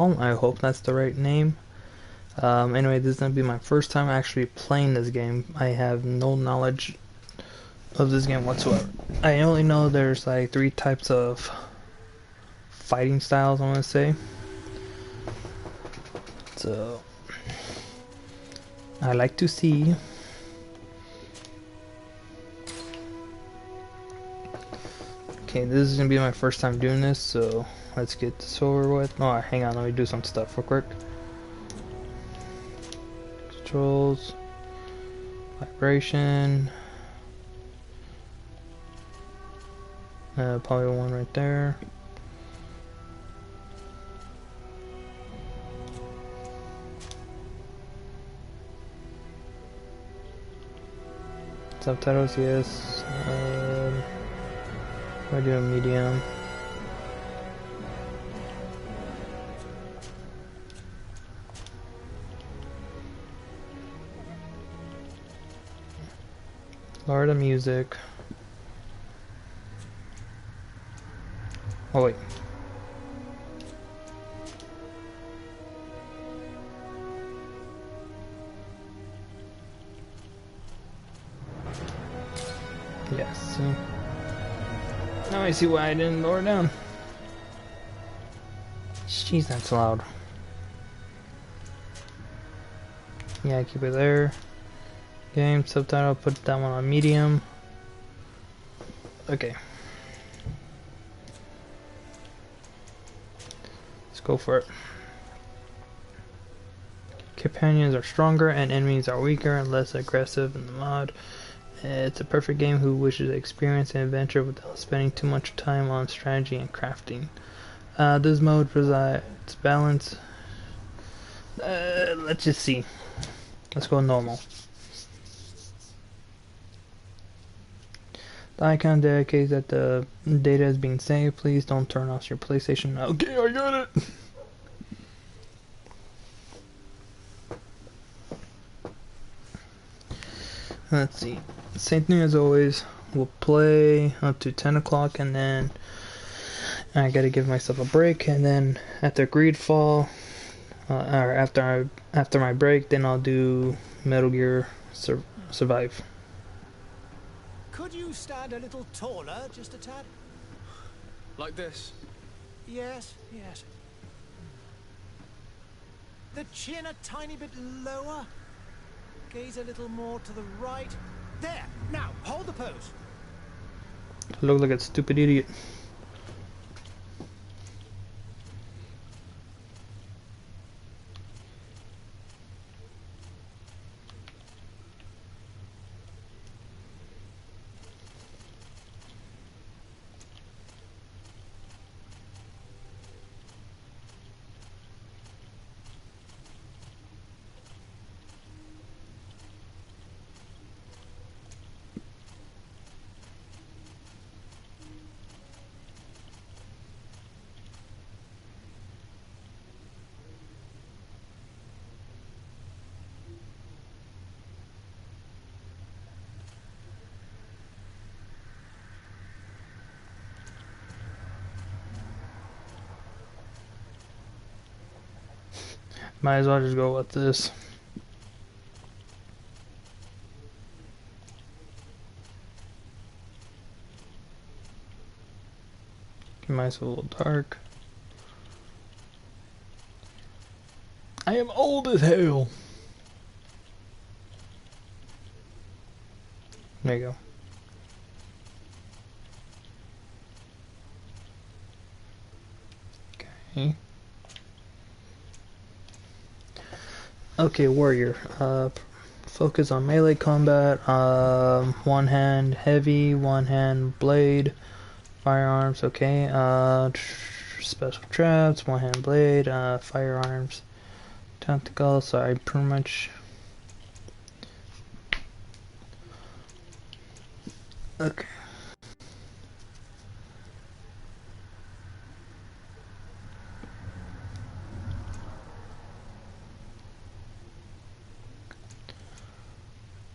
I hope that's the right name. Anyway, this is gonna be my first time actually playing this game. I have no knowledge of this game whatsoever. I only know there's like three types of fighting styles, I want to say. So, I like to see. Okay, this is gonna be my first time doing this, so let's get this over with. Oh, hang on, let me do some stuff real quick. Controls, vibration. Probably one right there. Subtitles, yes. I do a medium. Lower the music. Oh wait. Yes. See? Now I see why I didn't lower it down. Jeez, that's loud. Yeah, keep it there. Game subtitle. Put that one on medium. Okay. Let's go for it. Companions are stronger and enemies are weaker and less aggressive in the mod. It's a perfect game who wishes to experience an adventure without spending too much time on strategy and crafting. This mode provides balance. Let's just see. Let's go normal. The icon indicates that the data is being saved. Please don't turn off your PlayStation. Okay, I got it. Let's see. Same thing as always. We'll play up to 10 o'clock and then I gotta give myself a break. And then after Greedfall, or after my break, then I'll do Metal Gear Survive. Could you stand a little taller, just a tad? Like this? Yes, yes. The chin a tiny bit lower. Gaze a little more to the right. There! Now, hold the pose. I look like a stupid idiot. Might as well just go with this. Might as well a little dark. I am old as hell. There you go. Okay. Okay, warrior. Focus on melee combat. One hand heavy, one hand blade. Firearms. Okay. Special traps. One hand blade. Firearms. Tactical. So I pretty much. Okay.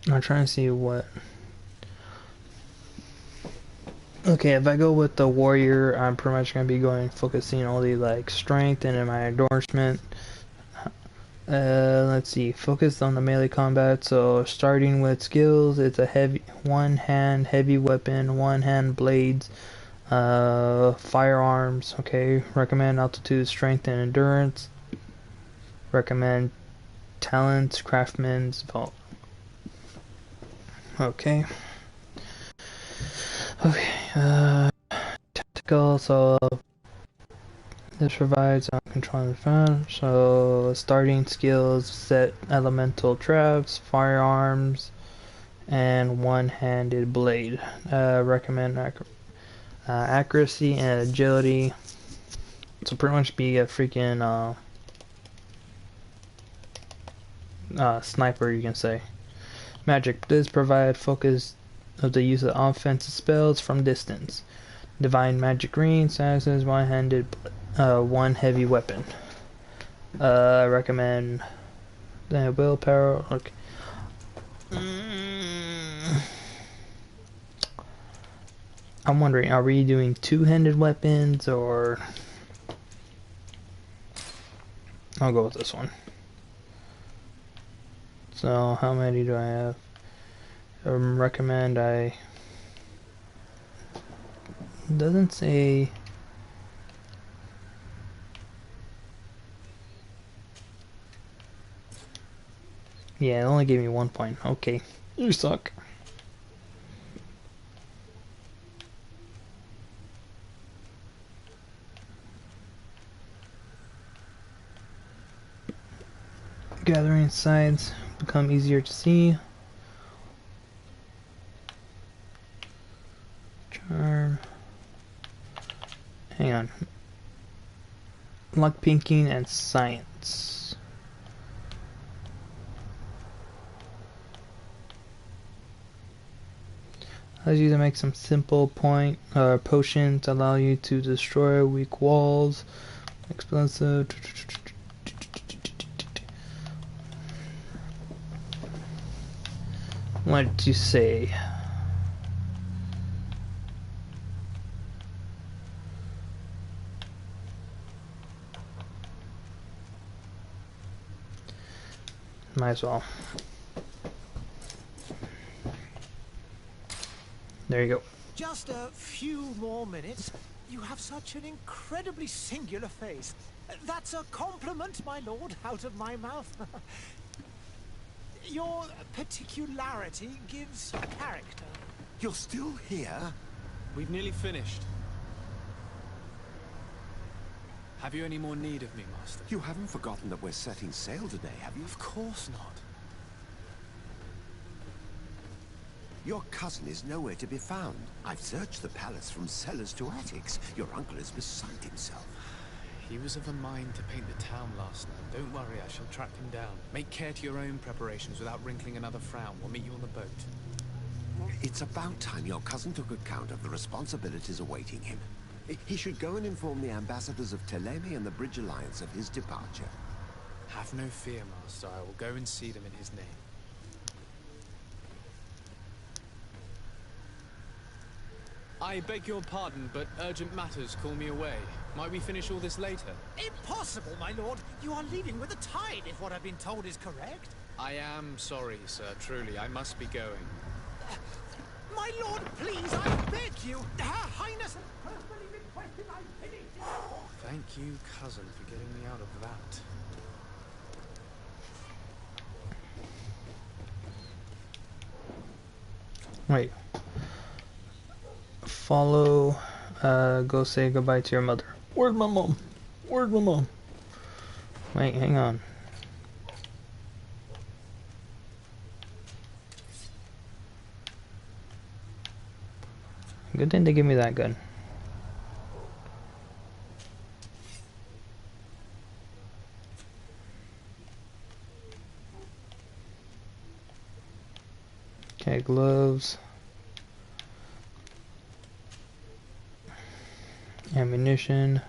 I'm trying to see what Okay, if I go with the warrior, I'm pretty much gonna be going focusing only like strength and in my endorsement. Let's see, focus on the melee combat. So starting with skills, it's a heavy one hand heavy weapon, one hand blades, firearms. Okay, recommend altitude, strength, and endurance. Recommend talents, craftsman's vault. Okay. Okay. Tactical. So this provides control of the front. So starting skills, set elemental traps, firearms, and one-handed blade. Recommend accuracy and agility. So pretty much be a freaking sniper, you can say. Magic. This provide focus of the use of offensive spells from distance. Divine magic green says one-handed, one heavy weapon. Recommend willpower. Okay. I'm wondering, are we doing two-handed weapons or? I'll go with this one. So how many do I have? Recommend I. Doesn't say. Yeah, it only gave me 1 point. Okay, you suck. Gathering sides become easier to see. Charm. Hang on. Luck pinking and science. Allows you to make some simple potions, allow you to destroy weak walls. Explosive. What did you say? Might as well. There you go. Just a few more minutes. You have such an incredibly singular face. That's a compliment, my lord, out of my mouth. Your particularity gives character. You're still here? We've nearly finished. Have you any more need of me, Master? You haven't forgotten that we're setting sail today, have you? Of course not. Your cousin is nowhere to be found. I've searched the palace from cellars to attics. Your uncle is beside himself. He was of a mind to paint the town last night. Don't worry, I shall track him down. Make care to your own preparations without wrinkling another frown. We'll meet you on the boat. It's about time your cousin took account of the responsibilities awaiting him. He should go and inform the ambassadors of Telemi and the Bridge Alliance of his departure. Have no fear, Master. I will go and see them in his name. I beg your pardon, but urgent matters call me away. Might we finish all this later? Impossible, my lord. You are leaving with the tide, if what I've been told is correct. I am sorry, sir. Truly, I must be going. My lord, please, I beg you. Her Highness has personally requested I finish it. Thank you, cousin, for getting me out of that. Wait. Follow. Go say goodbye to your mother. Where's my mom? Where's my mom? Wait, hang on. Good thing they give me that gun. Okay, gloves. Ammunition.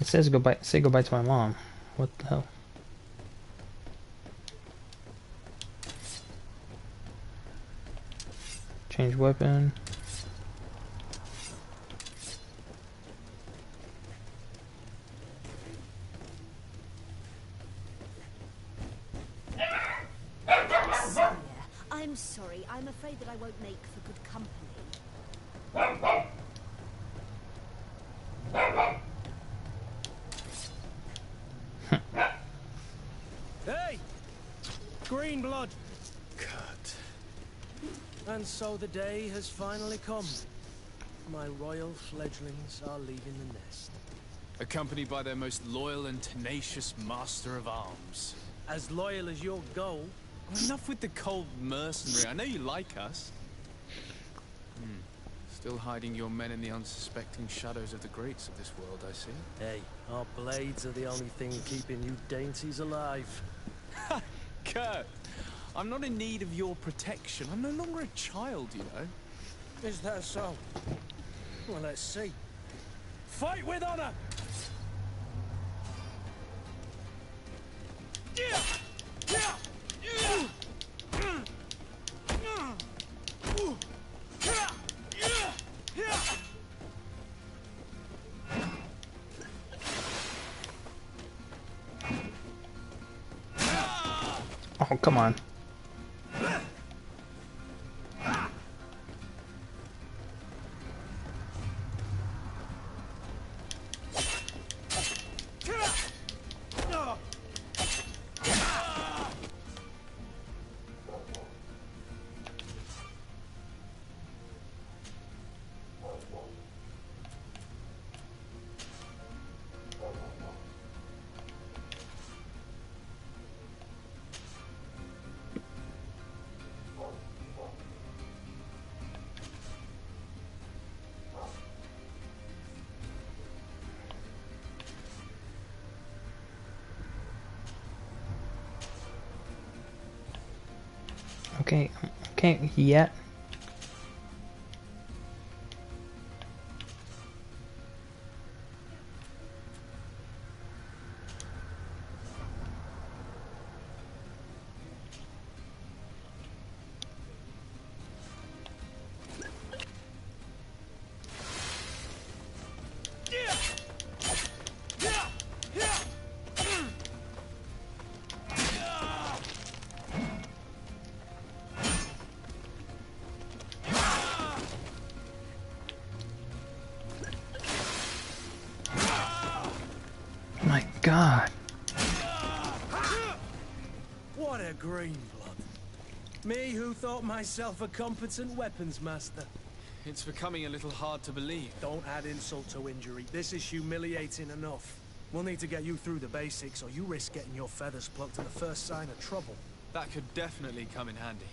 It says goodbye. Say goodbye to my mom. What the hell? Change weapon. I'm sorry. I'm afraid that I won't make for good company. Hey! Green blood! Kurt. And so the day has finally come. My royal fledglings are leaving the nest. Accompanied by their most loyal and tenacious master of arms. As loyal as your goal. Enough with the cold mercenary. I know you like us. Still hiding your men in the unsuspecting shadows of the greats of this world, I see. Hey, our blades are the only thing keeping you dainties alive. Kurt, I'm not in need of your protection. I'm no longer a child, you know. Is that so? Well, let's see. Fight with honor! Oh, come on. Okay, can't yet. My God. What a green blood. Me who thought myself a competent weapons master. It's becoming a little hard to believe. Don't add insult to injury. This is humiliating enough. We'll need to get you through the basics, or you risk getting your feathers plucked at the first sign of trouble. That could definitely come in handy.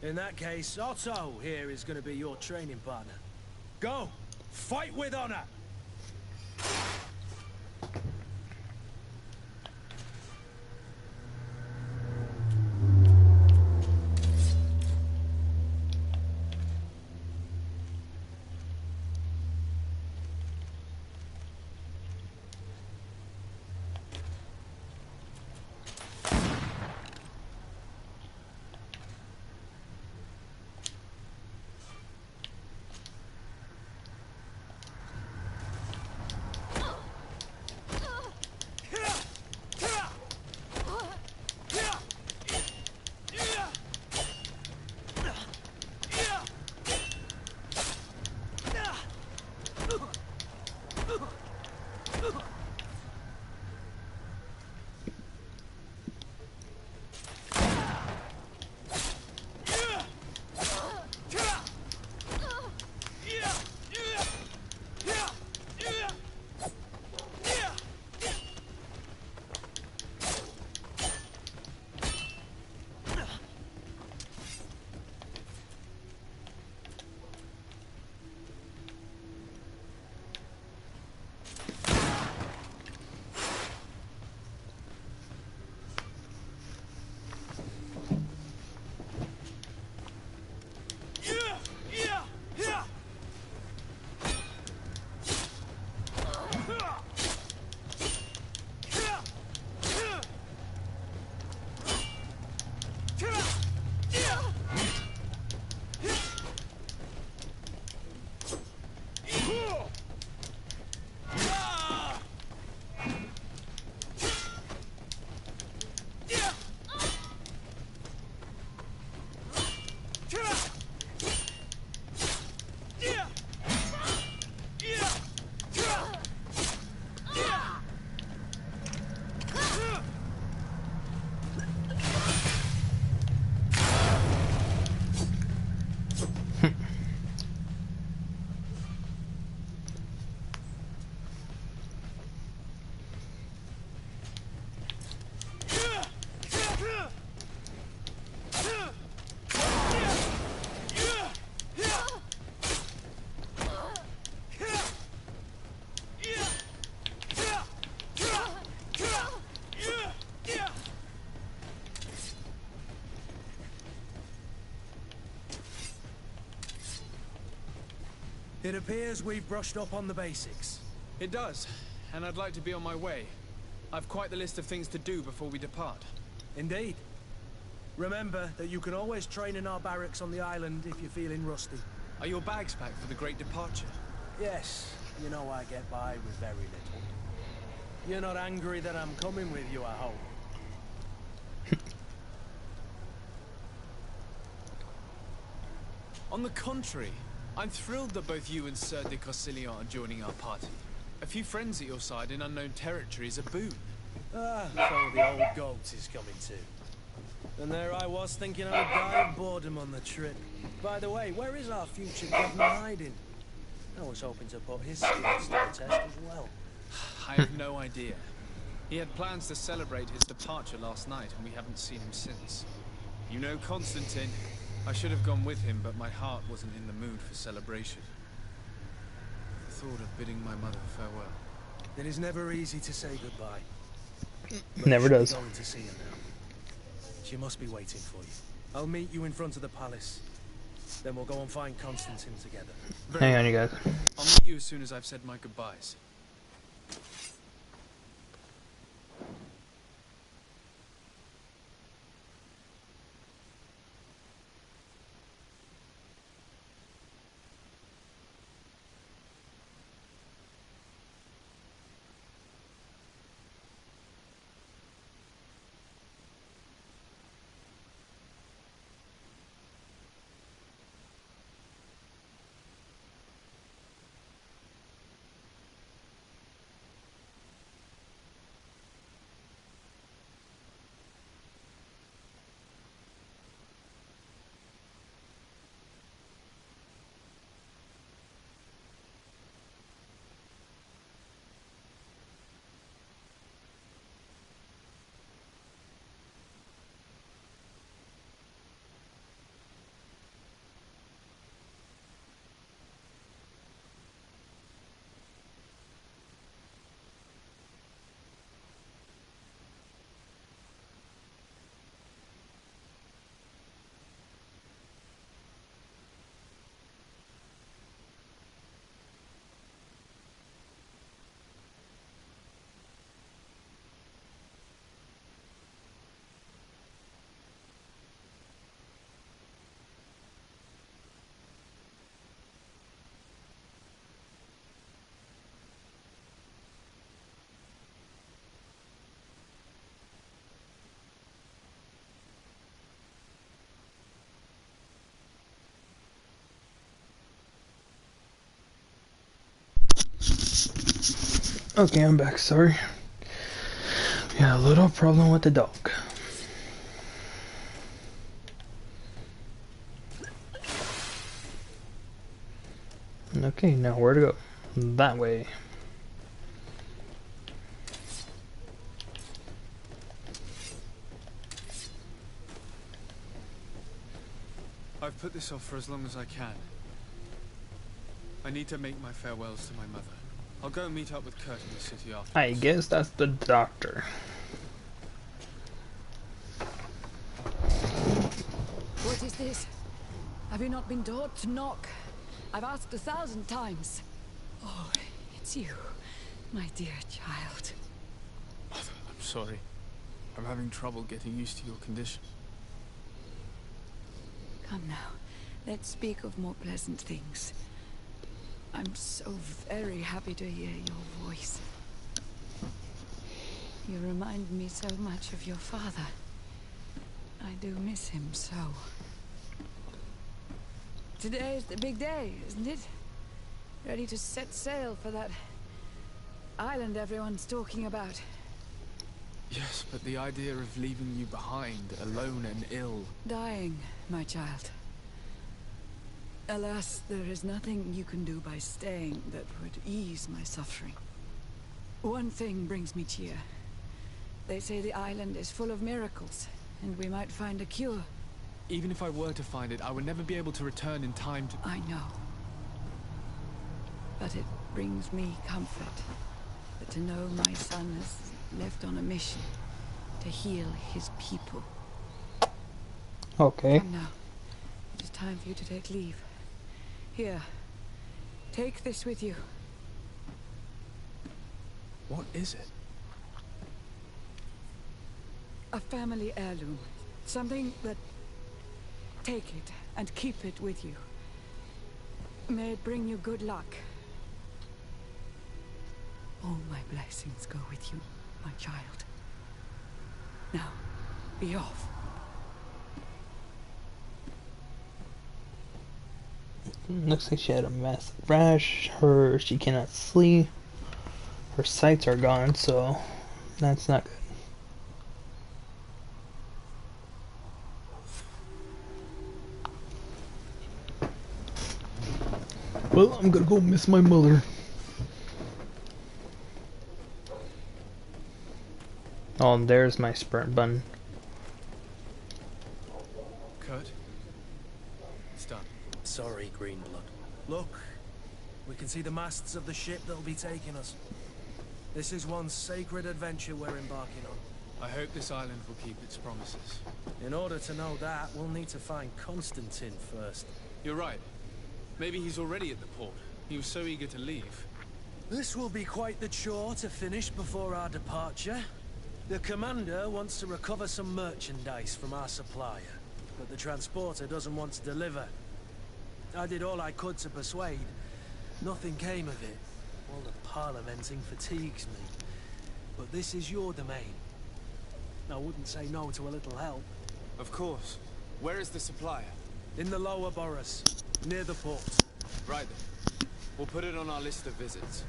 In that case, Otto here is going to be your training partner. Go! Fight with honor! It appears we've brushed up on the basics. It does, and I'd like to be on my way. I've quite the list of things to do before we depart. Indeed. Remember that you can always train in our barracks on the island if you're feeling rusty. Are your bags packed for the great departure? Yes, you know I get by with very little. You're not angry that I'm coming with you, I hope. On the contrary, I'm thrilled that both you and Sir de Corsilion are joining our party. A few friends at your side in unknown territory is a boon. Ah, so the old goat is coming too. And there I was thinking I would die of boredom on the trip. By the way, where is our future governor hiding? I was hoping to put his skills to the test as well. I have no idea. He had plans to celebrate his departure last night, and we haven't seen him since. You know Constantine. I should have gone with him, but my heart wasn't in the mood for celebration. The thought of bidding my mother farewell. It is never easy to say goodbye. Never But you does. should be going to see her now. She must be waiting for you. I'll meet you in front of the palace. Then we'll go and find Constantine together. Hang on, you guys. I'll meet you as soon as I've said my goodbyes. Okay, I'm back. Sorry. Yeah, a little problem with the dog. Okay, now where to go? That way. I've put this off for as long as I can. I need to make my farewells to my mother. I'll go and meet up with Kurt in the city after. I guess that's the doctor. What is this? Have you not been taught to knock? I've asked 1,000 times. Oh, it's you, my dear child. Mother, I'm sorry. I'm having trouble getting used to your condition. Come now, let's speak of more pleasant things. I'm so very happy to hear your voice. You remind me so much of your father. I do miss him so. Today is the big day, isn't it? Ready to set sail for that island everyone's talking about. Yes, but the idea of leaving you behind, alone and ill... Dying, my child. Alas, there is nothing you can do by staying that would ease my suffering. One thing brings me cheer. They say the island is full of miracles, and we might find a cure. Even if I were to find it, I would never be able to return in time to... I know. But it brings me comfort that to know my son has left on a mission to heal his people. Okay. Come now. It is time for you to take leave. Here. Take this with you. What is it? A family heirloom. Something that... Take it and keep it with you. May it bring you good luck. All my blessings go with you, my child. Now, be off. Looks like she had a massive rash. She cannot see. Her sights are gone, so that's not good. Well, I'm gonna go miss my mother. Oh, and there's my sprint button. Kurt? It's done. Sorry, Greenblood. Look, we can see the masts of the ship that'll be taking us. This is one sacred adventure we're embarking on. I hope this island will keep its promises. In order to know that, we'll need to find Constantine first. You're right. Maybe he's already at the port. He was so eager to leave. This will be quite the chore to finish before our departure. The commander wants to recover some merchandise from our supplier, but the transporter doesn't want to deliver. I did all I could to persuade. Nothing came of it. All the parliamenting fatigues me. But this is your domain. I wouldn't say no to a little help. Of course. Where is the supplier? In the lower boroughs, near the port. Right then. We'll put it on our list of visits.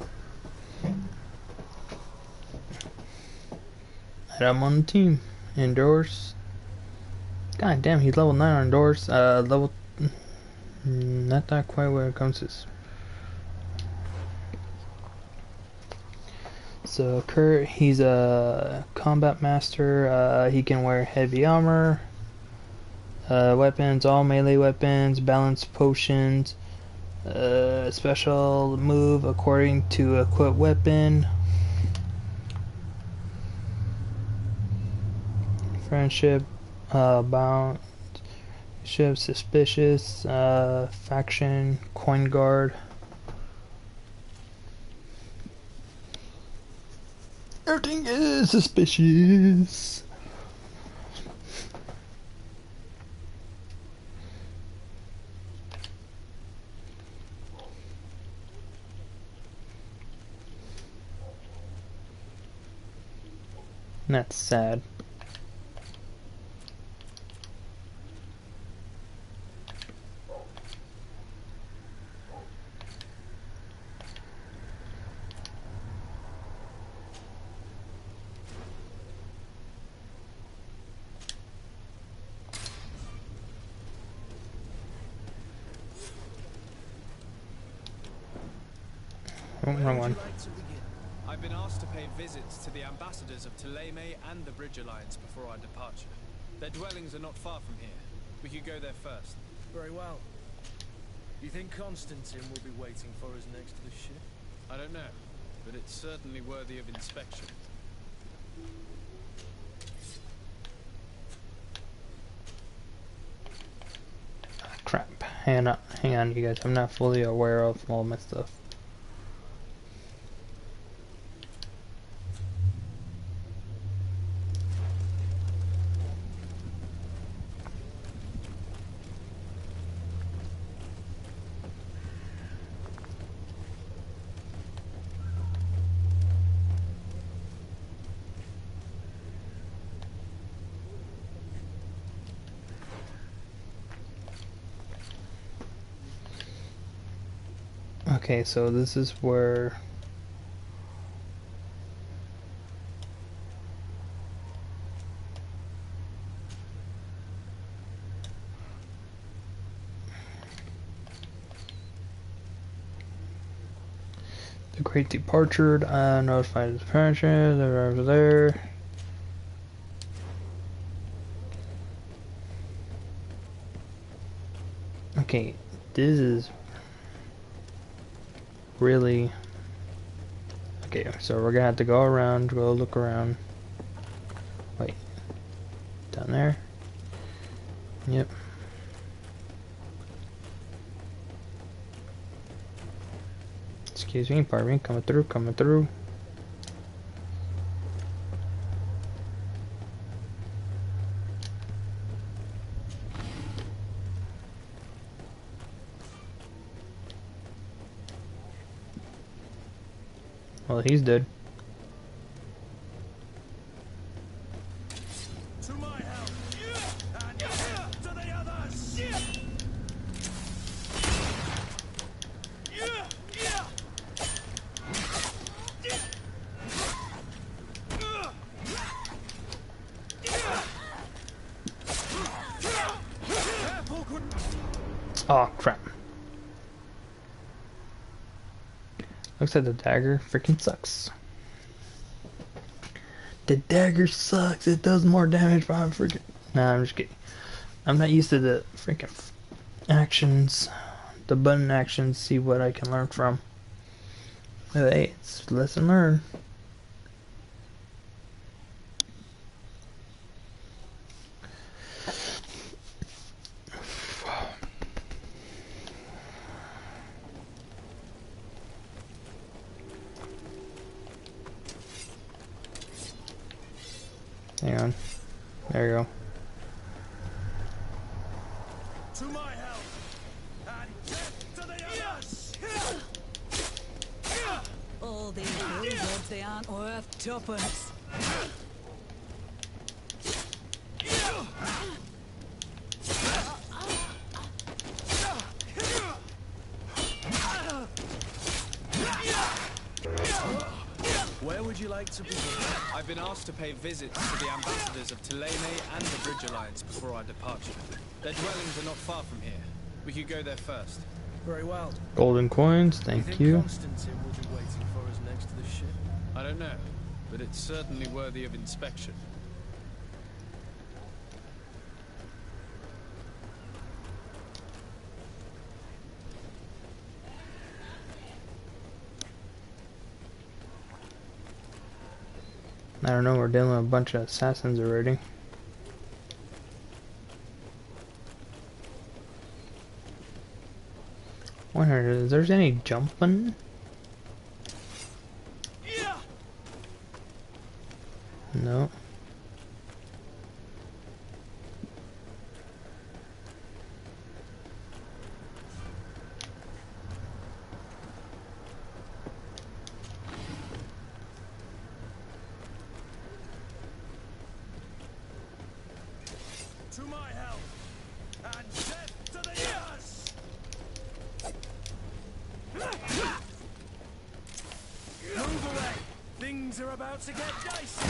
And I'm on the team. Endorse. God damn, he's level 9 on endorse. Level... Not that quite where it comes to... So Kurt, he's a combat master. He can wear heavy armor, weapons, all melee weapons, balanced potions, special move according to equipped weapon, friendship, bound, ship, suspicious, faction, coin guard. Everything is suspicious. That's sad. Oh, wrong one. I've been asked to pay visits to the ambassadors of Thélème and the Bridge Alliance before our departure. Their dwellings are not far from here. We could go there first. Very well. Do you think Constantine will be waiting for us next to the ship? I don't know, but it's certainly worthy of inspection. Crap. Hang on, you guys. I'm not fully aware of all my stuff. Okay, so this is where the Great Departure, notified the departure, they're over there. Okay, this is really okay, so we're gonna have to go around, go look around. Wait, down there? Yep. Excuse me, pardon me, coming through, coming through. Well, he's dead. To my help! And to the others! Oh crap. Looks like the dagger freaking sucks. The dagger sucks. It does more damage, but I'm freaking. Nah, I'm just kidding. I'm not used to the freaking actions, the button actions. See what I can learn from. But hey, it's lesson learned. Hang on. There you go. To my help! And to the others! All these billboards, they aren't worth tuppence. Where would you like to begin? I've been asked to pay visits to the ambassadors of Thélème and the Bridge Alliance before our departure. Their dwellings are not far from here. We could go there first. Very well. Golden coins, You thank think you. Constantine will be waiting for us next to the ship? I don't know, but it's certainly worthy of inspection. I don't know, we're dealing with a bunch of assassins already. Wonder if there's any jumping? No. To my help! And death to the others! Move away! Things are about to get dicey!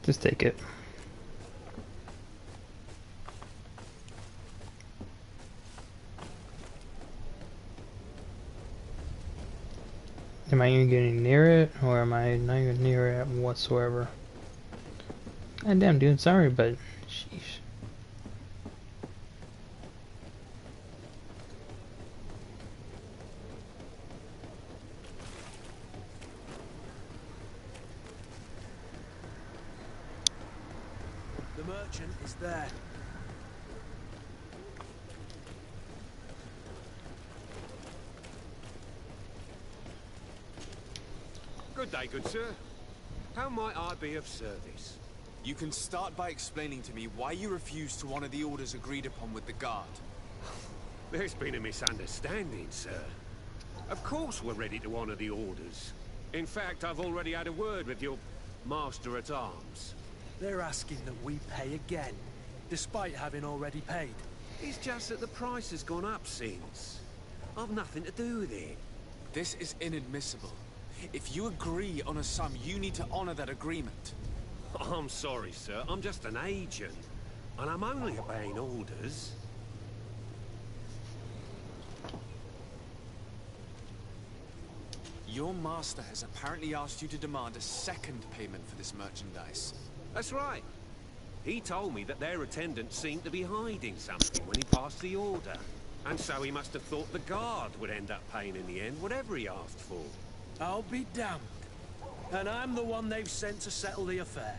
Just take it. Am I even getting near it, or am I not even near it whatsoever? God damn, dude, sorry, but sheesh. The merchant is there. Good day, good sir. How might I be of service? You can start by explaining to me why you refused to honor the orders agreed upon with the guard. There's been a misunderstanding, sir. Of course we're ready to honor the orders. In fact, I've already had a word with your master-at-arms. They're asking that we pay again, despite having already paid. It's just that the price has gone up since. I've nothing to do with it. This is inadmissible. If you agree on a sum, you need to honor that agreement. I'm sorry, sir. I'm just an agent. And I'm only obeying orders. Your master has apparently asked you to demand a second payment for this merchandise. That's right. He told me that their attendant seemed to be hiding something when he passed the order. And so he must have thought the guard would end up paying in the end, whatever he asked for. I'll be damned. And I'm the one they've sent to settle the affair.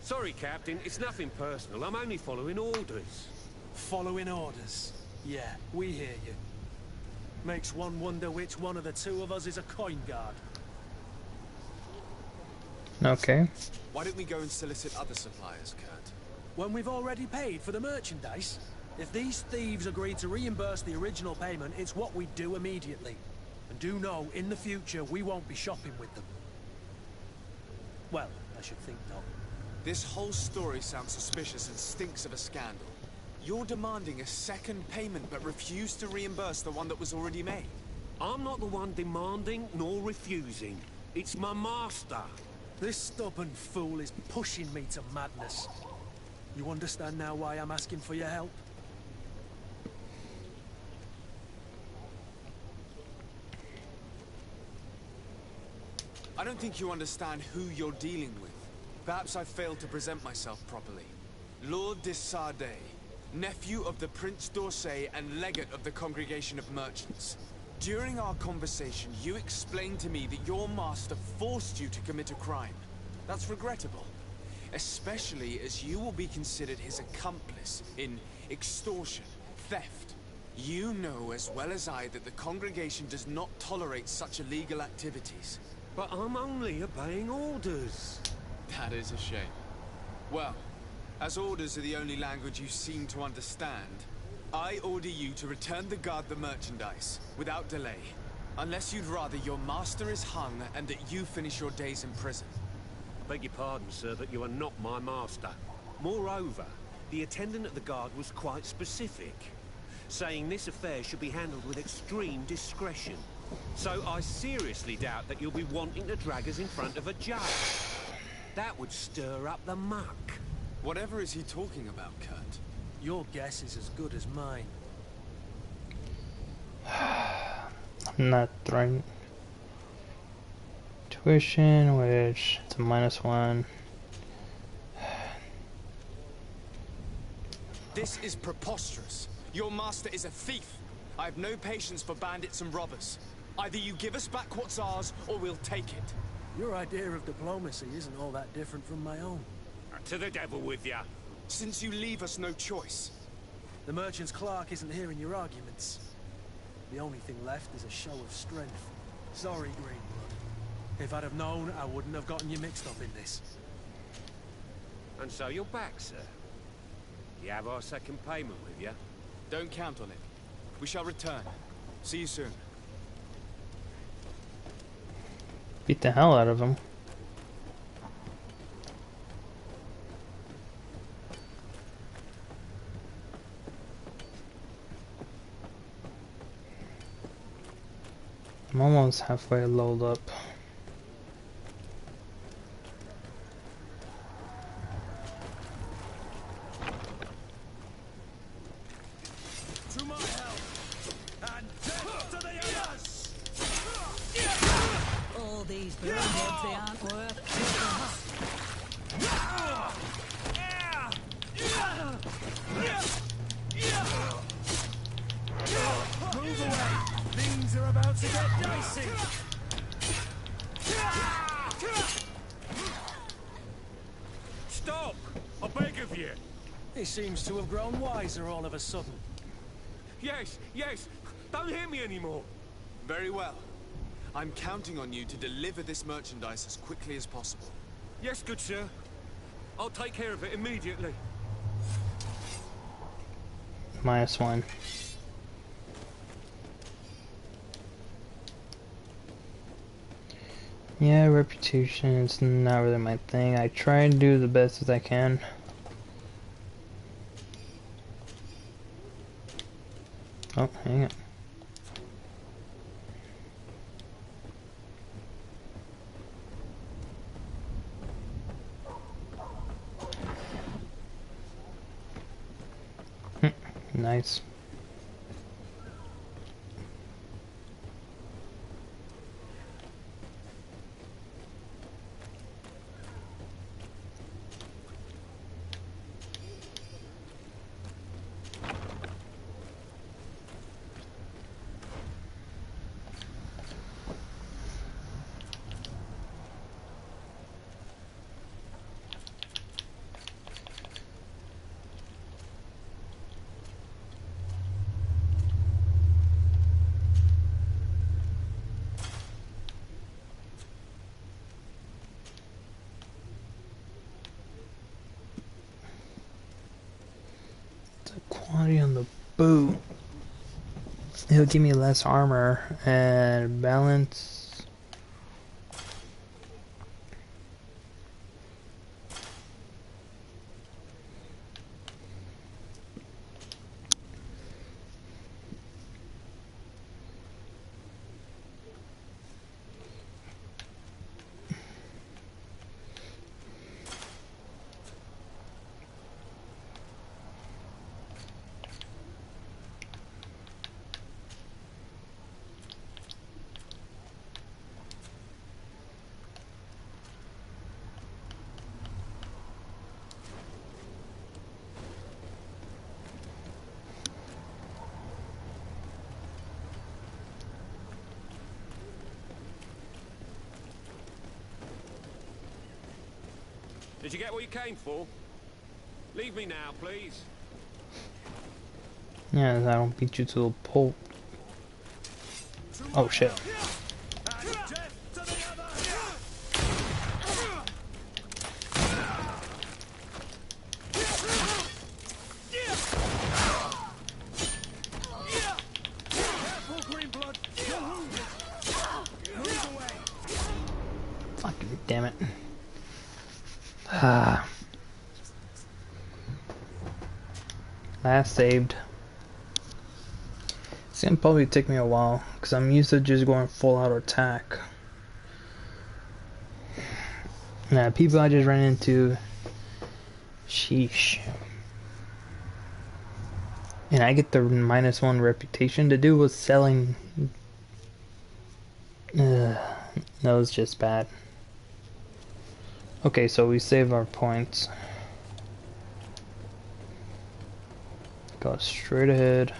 Sorry, Captain, it's nothing personal. I'm only following orders. Following orders. Yeah, we hear you. Makes one wonder which one of the two of us is a coin guard. Okay. Why don't we go and solicit other suppliers, Kurt? When we've already paid for the merchandise? If these thieves agree to reimburse the original payment, it's what we do immediately. And do know, in the future, we won't be shopping with them. Well, I should think not. This whole story sounds suspicious and stinks of a scandal. You're demanding a second payment but refuse to reimburse the one that was already made. I'm not the one demanding nor refusing. It's my master. This stubborn fool is pushing me to madness. You understand now why I'm asking for your help? I don't think you understand who you're dealing with. Perhaps I failed to present myself properly. Lord de Sardet, nephew of the Prince d'Orsay and legate of the Congregation of Merchants. During our conversation, you explained to me that your master forced you to commit a crime. That's regrettable, especially as you will be considered his accomplice in extortion, theft. You know as well as I that the Congregation does not tolerate such illegal activities. But I'm only obeying orders. That is a shame. Well, as orders are the only language you seem to understand, I order you to return the guard the merchandise, without delay. Unless you'd rather your master is hung and that you finish your days in prison. I beg your pardon, sir, but you are not my master. Moreover, the attendant at the guard was quite specific, saying this affair should be handled with extreme discretion. So I seriously doubt that you'll be wanting to drag us in front of a judge. That would stir up the muck. Whatever is he talking about, Kurt? Your guess is as good as mine. I'm not throwing tuition, which it's a -1. This is preposterous. Your master is a thief. I have no patience for bandits and robbers. Either you give us back what's ours, or we'll take it. Your idea of diplomacy isn't all that different from my own. To the devil with ya. Since you leave us no choice. The merchant's clerk isn't hearing your arguments. The only thing left is a show of strength. Sorry, Greenblood. If I'd have known, I wouldn't have gotten you mixed up in this. And so you're back, sir. You have our second payment with you. Don't count on it. We shall return. See you soon. Beat the hell out of him. I'm almost halfway loaded up. To my help! And death to the others! All these bloodheads, they aren't worth Move away! Things are about to get dicey! Stop! I beg of you. He seems to have grown wiser all of a sudden. Yes, yes. Don't hit me anymore. Very well. I'm counting on you to deliver this merchandise as quickly as possible. Yes, good sir. I'll take care of it immediately. -1. Yeah, reputation is not really my thing. I try and do the best as I can. Oh, hang on. Nice. body on the boot. It'll give me less armor and balance. Did you get what you came for? Leave me now, please. Yeah, I don't beat you to a pulp. Oh shit. Fucking damn it. Last saved. It's gonna probably take me a while because I'm used to just going full out attack. Nah, people I just ran into. Sheesh. And I get the -1 reputation. The dude was selling. That was just bad. Okay, so we save our points. Go straight ahead.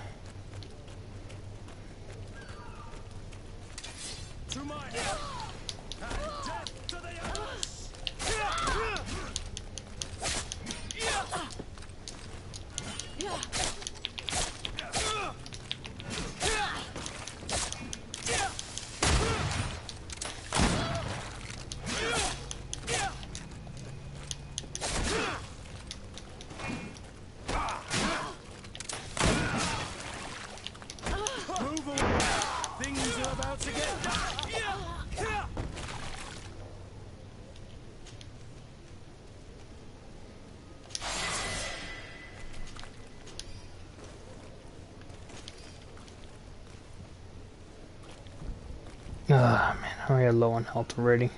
Ah, man, I'm already low on health already.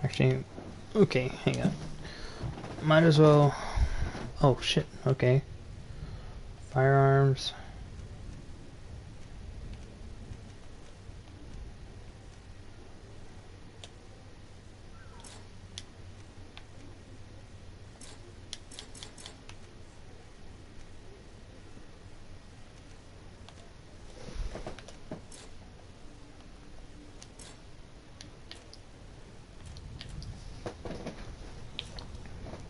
Actually, okay, hang on. Might as well. Oh shit, okay. Firearms.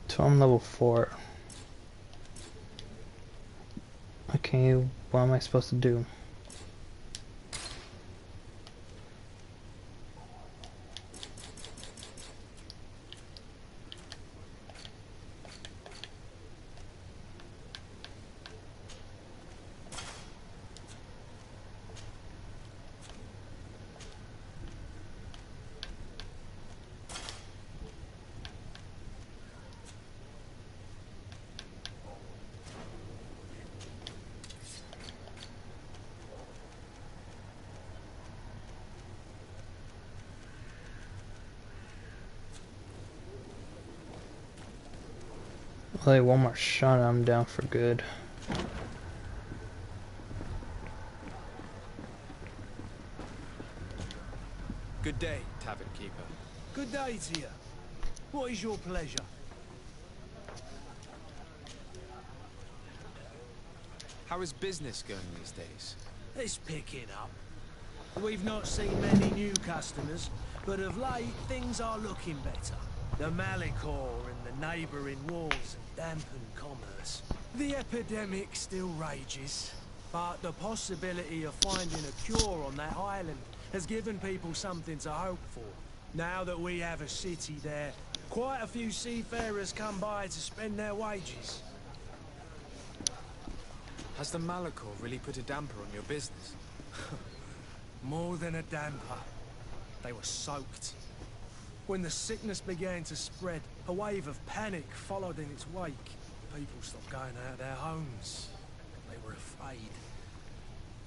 So I'm level 4. Okay, what am I supposed to do? Like one more shot, I'm down for good. Good day, tavern keeper. Good day to you. What is your pleasure? How is business going these days? It's picking up. We've not seen many new customers, but of late things are looking better. The Malicor and the neighbouring wars dampen commerce. The epidemic still rages, but the possibility of finding a cure on that island has given people something to hope for. Now that we have a city there, quite a few seafarers come by to spend their wages. Has the Malicor really put a damper on your business? More than a damper. They were soaked. When the sickness began to spread, a wave of panic followed in its wake. People stopped going out of their homes. They were afraid.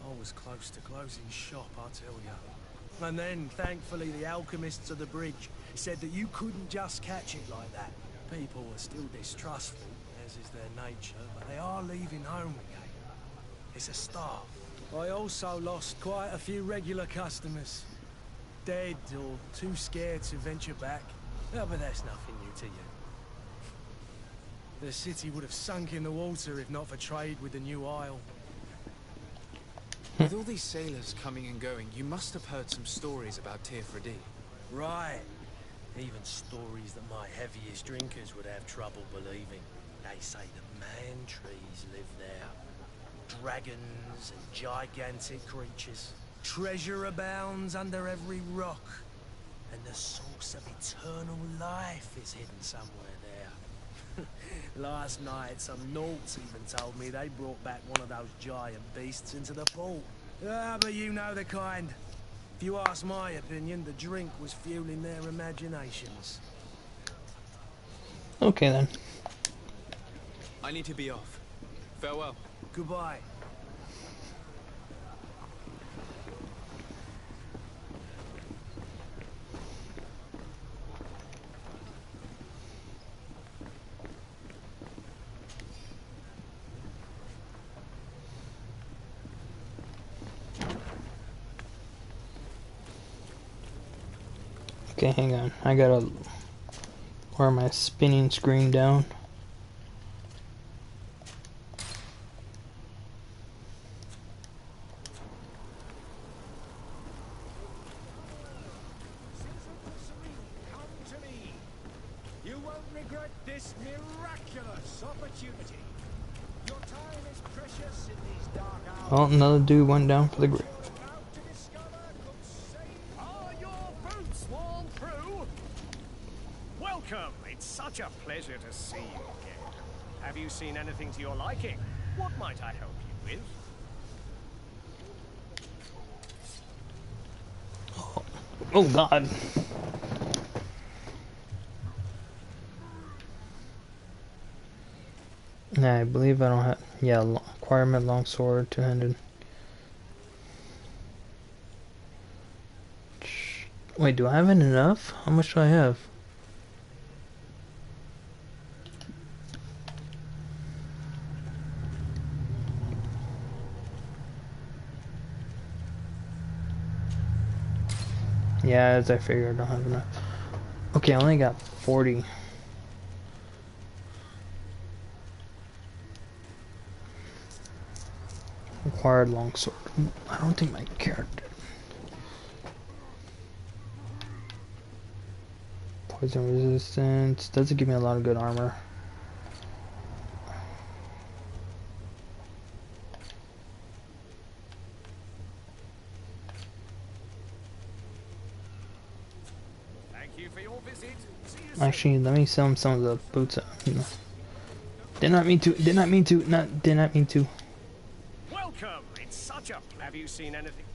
I was close to closing shop, I tell you. And then, thankfully, the alchemists of the bridge said that you couldn't just catch it like that. People were still distrustful, as is their nature, but they are leaving home again. It's a start. I also lost quite a few regular customers. Dead or too scared to venture back. Oh, but that's nothing new to you. The city would have sunk in the water if not for trade with the new isle. With all these sailors coming and going, you must have heard some stories about Teofredi. Right. Even stories that my heaviest drinkers would have trouble believing. They say the man trees live there. Dragons and gigantic creatures. Treasure abounds under every rock. And the source of eternal life is hidden somewhere there. Last night, some Nauts even told me they brought back one of those giant beasts into the port. Ah, but you know the kind. If you ask my opinion, the drink was fueling their imaginations. Okay then. I need to be off. Farewell. Goodbye. Okay, hang on. I gotta lower my spinning screen down. Come to me. You won't regret this miraculous opportunity. Your time is precious in these dark hours. Oh, another dude went down for the grave. Are your boots worn through? Welcome. It's such a pleasure to see you again. Have you seen anything to your liking? What might I help you with? Oh God. Nah, I believe I don't have. Yeah, requirement longsword, two-handed. Wait, do I have enough? How much do I have? Yeah, as I figured, I don't have enough. Okay, I only got 40. Required longsword. I don't think my character. Poison resistance. Doesn't give me a lot of good armor. Thank you for your visit. See you soon. Actually, let me sell him some of the boots. Did not mean to. Did not mean to. Did not mean to. Welcome. It's such a. Have you seen anything?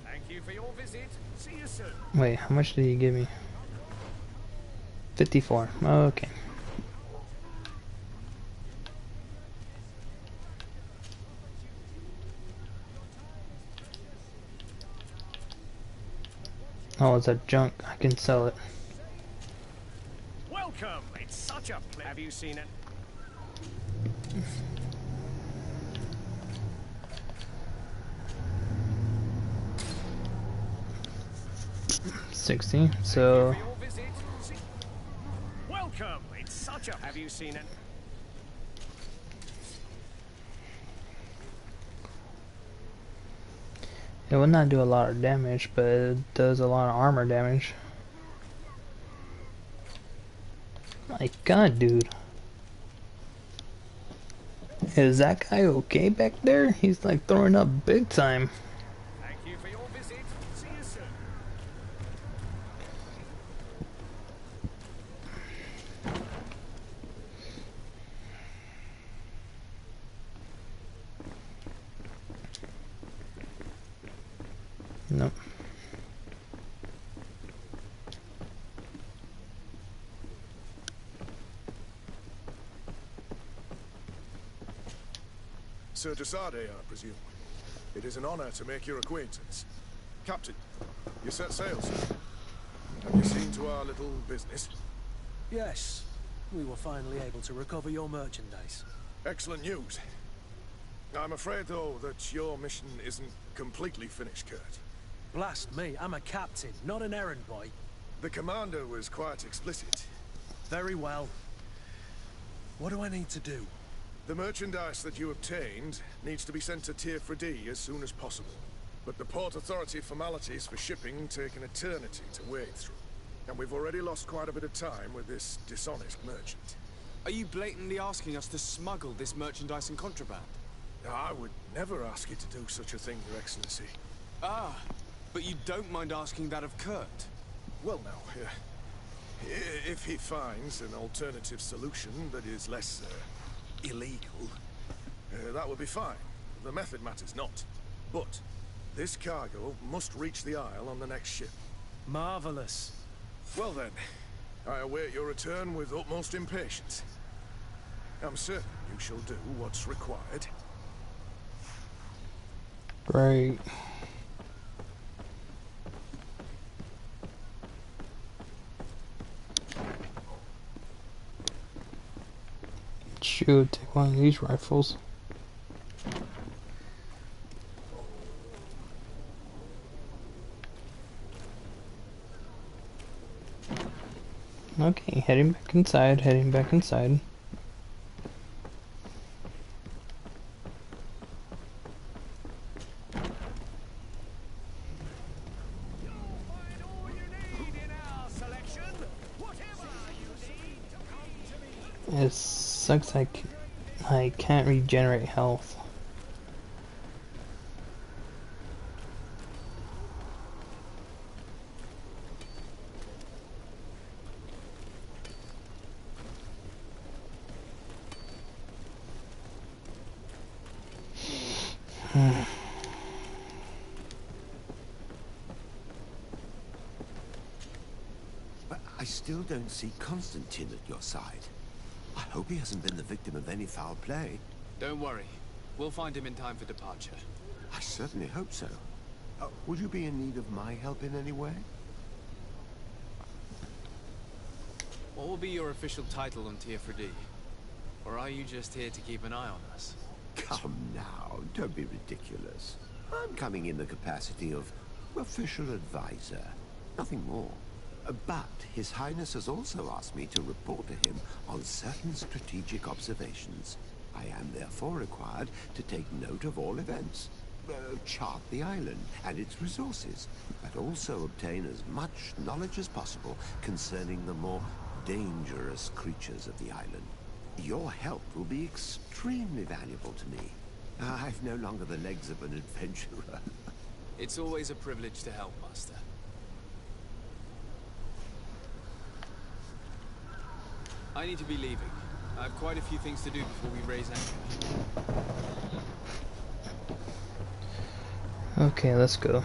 Thank you for your visit. See you soon. Wait, how much did he give me? 54. Okay. Oh, it's a junk. I can sell it. Welcome. It's such a pleasure. Have you seen it? 60. So For your visit. Welcome. It's such a. Have you seen it? it will not do a lot of damage, but it does a lot of armor damage. My god, dude. Is that guy okay back there? He's like throwing up big time. Thank you for your visit. See you soon. Nope. Sir Desade, I presume. It is an honor to make your acquaintance. Captain, you set sail, sir. Have you seen to our little business? Yes, we were finally able to recover your merchandise. Excellent news. I'm afraid, though, that your mission isn't completely finished, Kurt. Blast me, I'm a captain, not an errand boy. The commander was quite explicit. Very well. What do I need to do? The merchandise that you obtained needs to be sent to Tier 4D as soon as possible. But the Port Authority formalities for shipping take an eternity to wade through. And we've already lost quite a bit of time with this dishonest merchant. Are you blatantly asking us to smuggle this merchandise and contraband? I would never ask you to do such a thing, Your Excellency. Ah, but you don't mind asking that of Kurt? Well, now, if he finds an alternative solution that is less illegal, that would be fine. The method matters not. But this cargo must reach the Isle on the next ship. Marvelous. Well then, I await your return with utmost impatience. I'm certain you shall do what's required. Great. Shoot, take one of these rifles. Okay, heading back inside, heading back inside. It sucks I can't regenerate health. But I still don't see Constantine at your side. I hope he hasn't been the victim of any foul play. Don't worry. We'll find him in time for departure. I certainly hope so. Would you be in need of my help in any way? What will be your official title on Tier 4D? Or are you just here to keep an eye on us? Come now, don't be ridiculous. I'm coming in the capacity of official advisor, nothing more. But His Highness has also asked me to report to him on certain strategic observations. I am therefore required to take note of all events, chart the island and its resources, but also obtain as much knowledge as possible concerning the more dangerous creatures of the island. Your help will be extremely valuable to me. I've no longer the legs of an adventurer. It's always a privilege to help, Master. I need to be leaving. I have quite a few things to do before we raise anchor. Okay, let's go.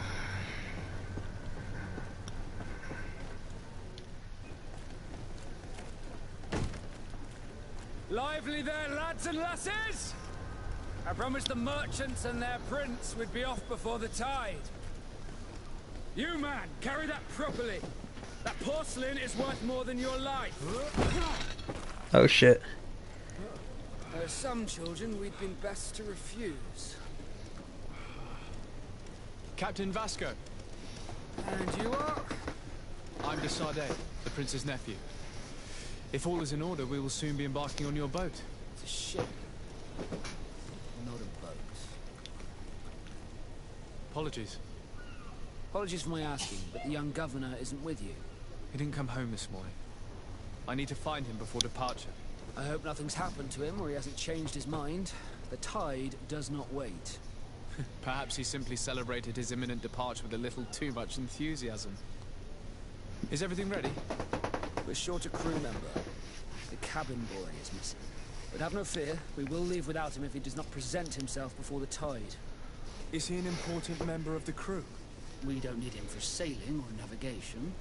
lasses! I promised the merchants and their prince we'd be off before the tide. You, man, carry that properly. That porcelain is worth more than your life. Oh shit. There are some children we'd been best to refuse. Captain Vasco. And you are? I'm de Sardet, the prince's nephew. If all is in order, we will soon be embarking on your boat. It's a ship. Not a boat. Apologies. Apologies for my asking, but the young governor isn't with you. He didn't come home this morning. I need to find him before departure. I hope nothing's happened to him or he hasn't changed his mind. The tide does not wait. Perhaps he simply celebrated his imminent departure with a little too much enthusiasm. Is everything ready? We're short a crew member. The cabin boy is missing. But have no fear, we will leave without him if he does not present himself before the tide. Is he an important member of the crew? We don't need him for sailing or navigation.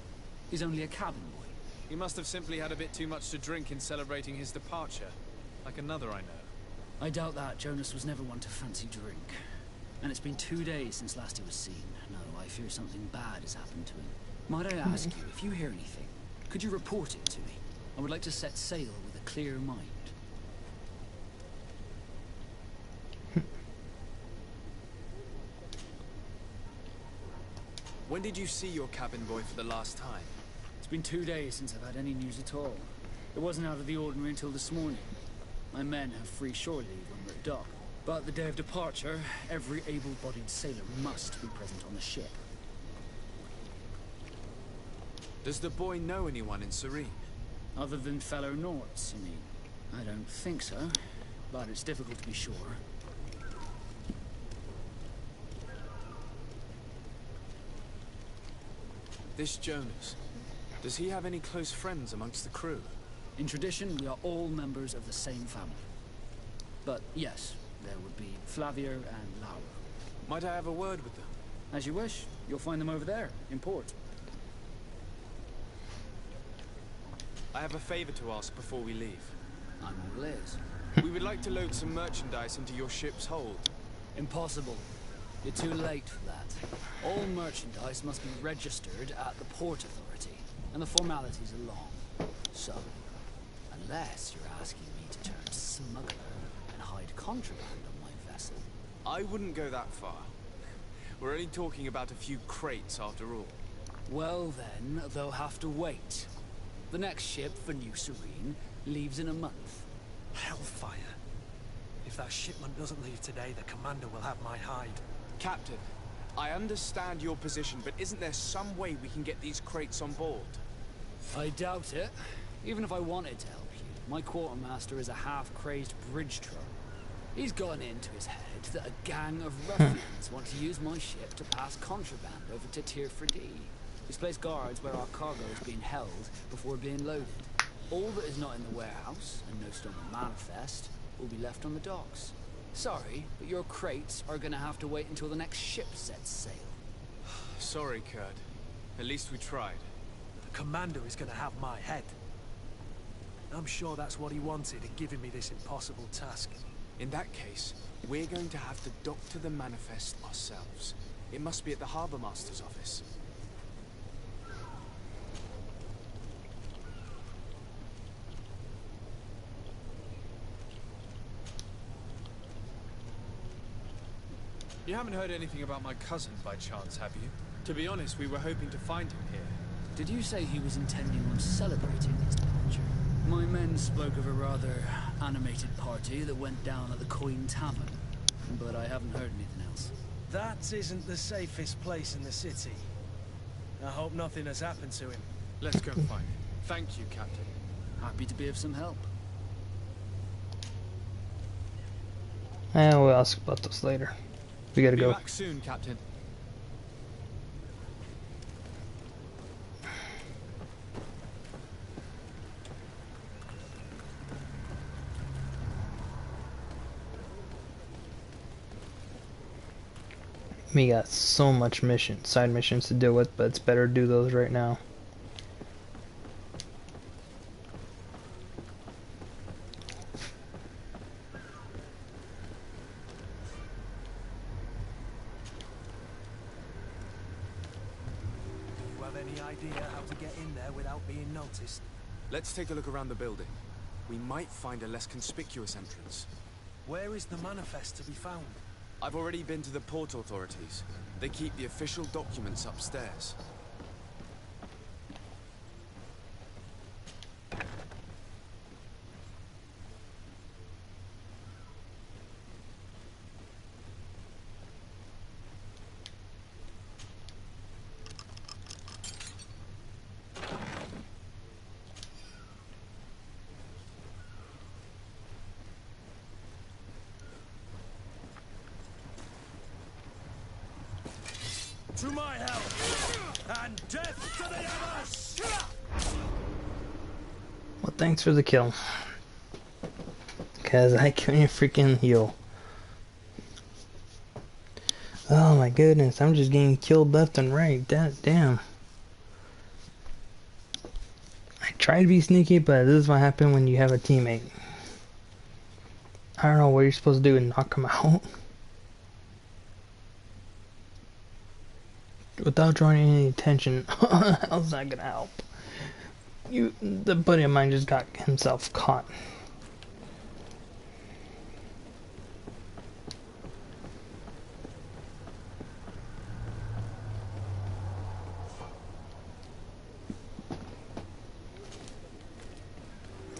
He's only a cabin boy. He must have simply had a bit too much to drink in celebrating his departure. Like another I know. I doubt that. Jonas was never one to fancy drink. And it's been 2 days since last he was seen. No, I fear something bad has happened to him. Might I ask you, if you hear anything, could you report it to me? I would like to set sail with a clear mind. When did you see your cabin boy for the last time? It's been 2 days since I've had any news at all. It wasn't out of the ordinary until this morning. My men have free shore leave when we're at dock. But the day of departure, every able-bodied sailor must be present on the ship. Does the boy know anyone in Serene? Other than fellow Nords, you mean? I don't think so, but it's difficult to be sure. This Jonas, does he have any close friends amongst the crew? In tradition, we are all members of the same family. But yes, there would be Flavio and Laura. Might I have a word with them? As you wish. You'll find them over there, in port. I have a favor to ask before we leave. I'm all ears. We would like to load some merchandise into your ship's hold. Impossible. You're too late for that. All merchandise must be registered at the Port Authority, and the formalities are long. So, unless you're asking me to turn smuggler and hide contraband on my vessel. I wouldn't go that far. We're only talking about a few crates after all. Well then, they'll have to wait. The next ship for New Serene leaves in a month. Hellfire. If that shipment doesn't leave today, the commander will have my hide. Captain, I understand your position, but isn't there some way we can get these crates on board? I doubt it. Even if I wanted to help you, my quartermaster is a half-crazed bridge troll. He's gotten into his head that a gang of ruffians want to use my ship to pass contraband over to Tier 4D. He's placed guards where our cargo is being held before being loaded. All that is not in the warehouse, and no stolen manifest, will be left on the docks. Sorry, but your crates are gonna have to wait until the next ship sets sail. Sorry, Kurt. At least we tried. The commander is gonna have my head. I'm sure that's what he wanted in giving me this impossible task. In that case, we're going to have to doctor the manifest ourselves. It must be at the Harbour Master's office. You haven't heard anything about my cousin by chance, have you? To be honest, we were hoping to find him here. Did you say he was intending on celebrating his departure? My men spoke of a rather animated party that went down at the Queen Tavern, but I haven't heard anything else. That isn't the safest place in the city. I hope nothing has happened to him. Let's go find him. Thank you, Captain. Happy to be of some help. And we'll ask about this later. We gotta Be go. back soon, Captain. We got so much side missions to deal with, but it's better to do those right now. any idea how to get in there without being noticed? Let's take a look around the building. We might find a less conspicuous entrance. Where is the manifest to be found? I've already been to the port authorities. They keep the official documents upstairs. To my help! And death to the others! Well, thanks for the kill. Because I couldn't freaking heal. Oh my goodness, I'm just getting killed left and right. Damn. I try to be sneaky, but this is what happens when you have a teammate. I don't know what you're supposed to do and knock him out. Without drawing any attention. How's that gonna help? The buddy of mine just got himself caught.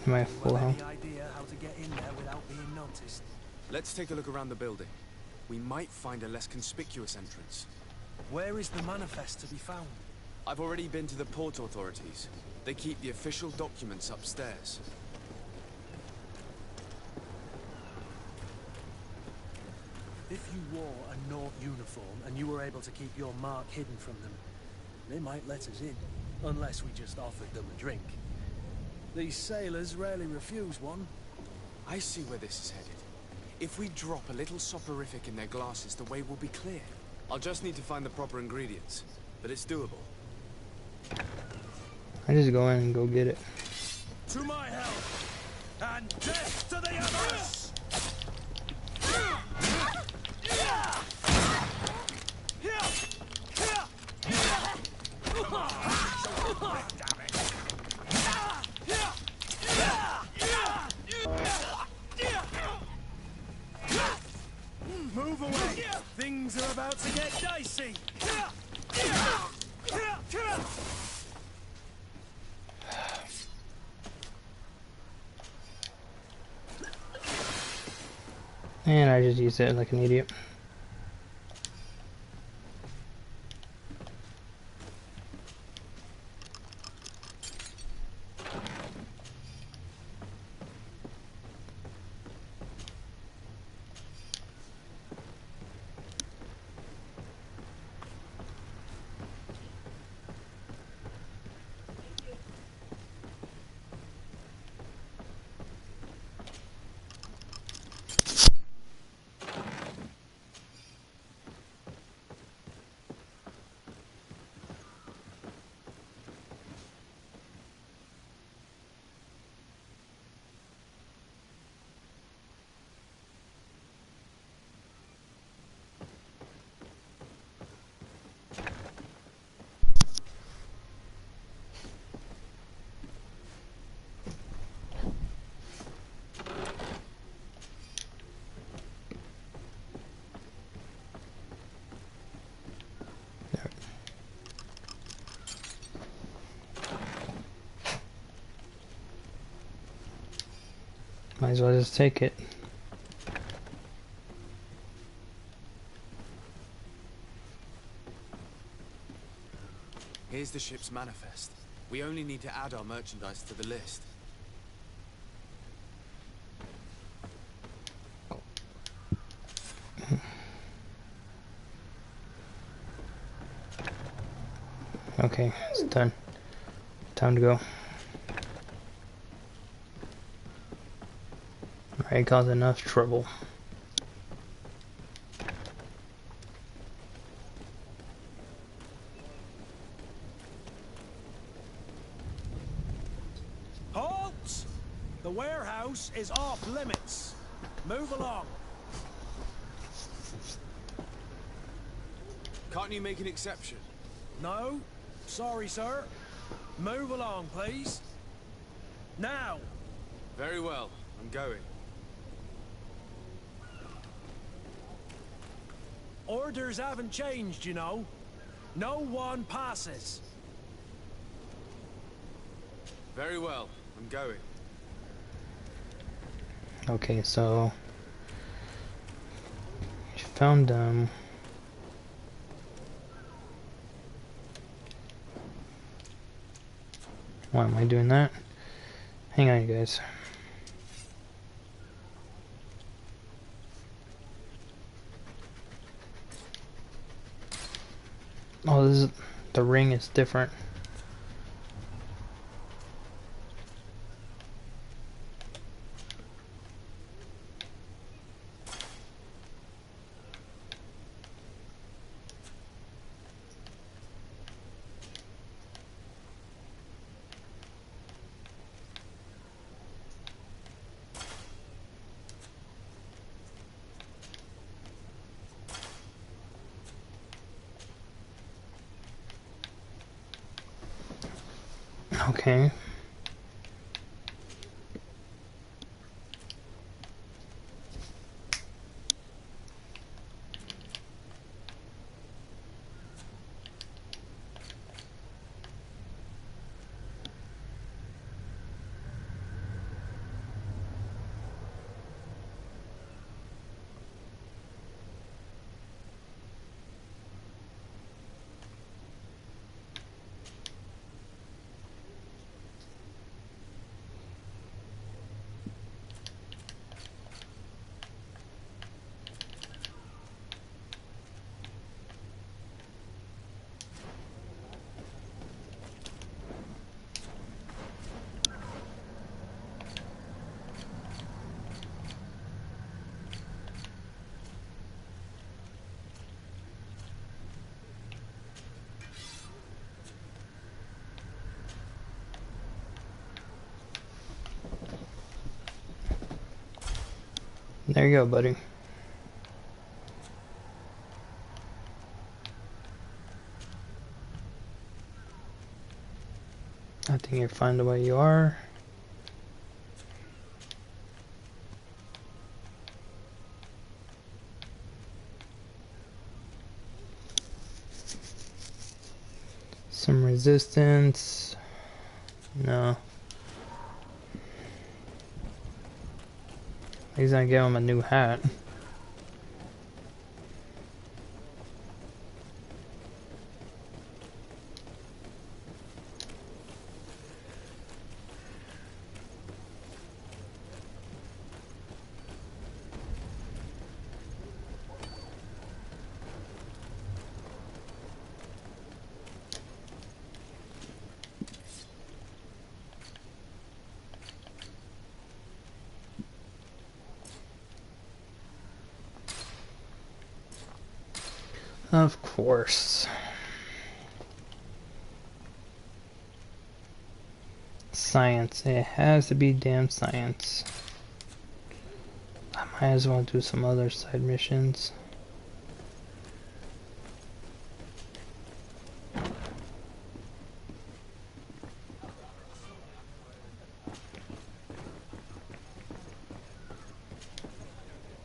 Am I full health? Any idea how to get in there without being noticed? Let's take a look around the building. We might find a less conspicuous entrance. Where is the manifest to be found? I've already been to the port authorities. They keep the official documents upstairs. If you wore a Naught uniform and you were able to keep your mark hidden from them, they might let us in, unless we just offered them a drink. These sailors rarely refuse one. I see where this is headed. If we drop a little soporific in their glasses, the way will be clear. I'll just need to find the proper ingredients, but it's doable. I just go in and go get it. To my help! And death to the others! Move away! Things are about to get dicey! And I just used it like an idiot. Might as well just take it. Here's the ship's manifest. We only need to add our merchandise to the list. Okay, it's done. Time to go. I caused enough trouble. Halt! The warehouse is off limits. Move along. Can't you make an exception? No? Sorry, sir. Move along, please. Now! Very well, I'm going. Orders haven't changed, you know. No one passes. Very well, I'm going. Okay, so you found them. Why am I doing that? Hang on, you guys. Oh, this is, the ring is different. Okay. There you go, buddy. I think you're fine the way you are. Some resistance. No. He's gonna give him a new hat. Of course. Science. It has to be damn science. I might as well do some other side missions.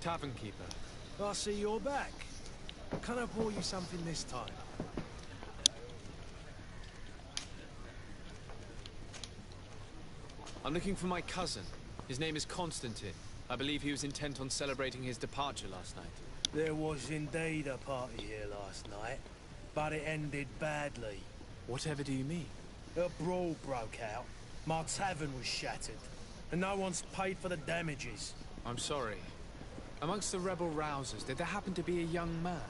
Tavern keeper. I see you're back. Can I pour you something this time? I'm looking for my cousin. His name is Constantine. I believe he was intent on celebrating his departure last night. There was indeed a party here last night, but it ended badly. Whatever do you mean? A brawl broke out. My tavern was shattered, and no one's paid for the damages. I'm sorry. Amongst the rebel rousers, did there happen to be a young man?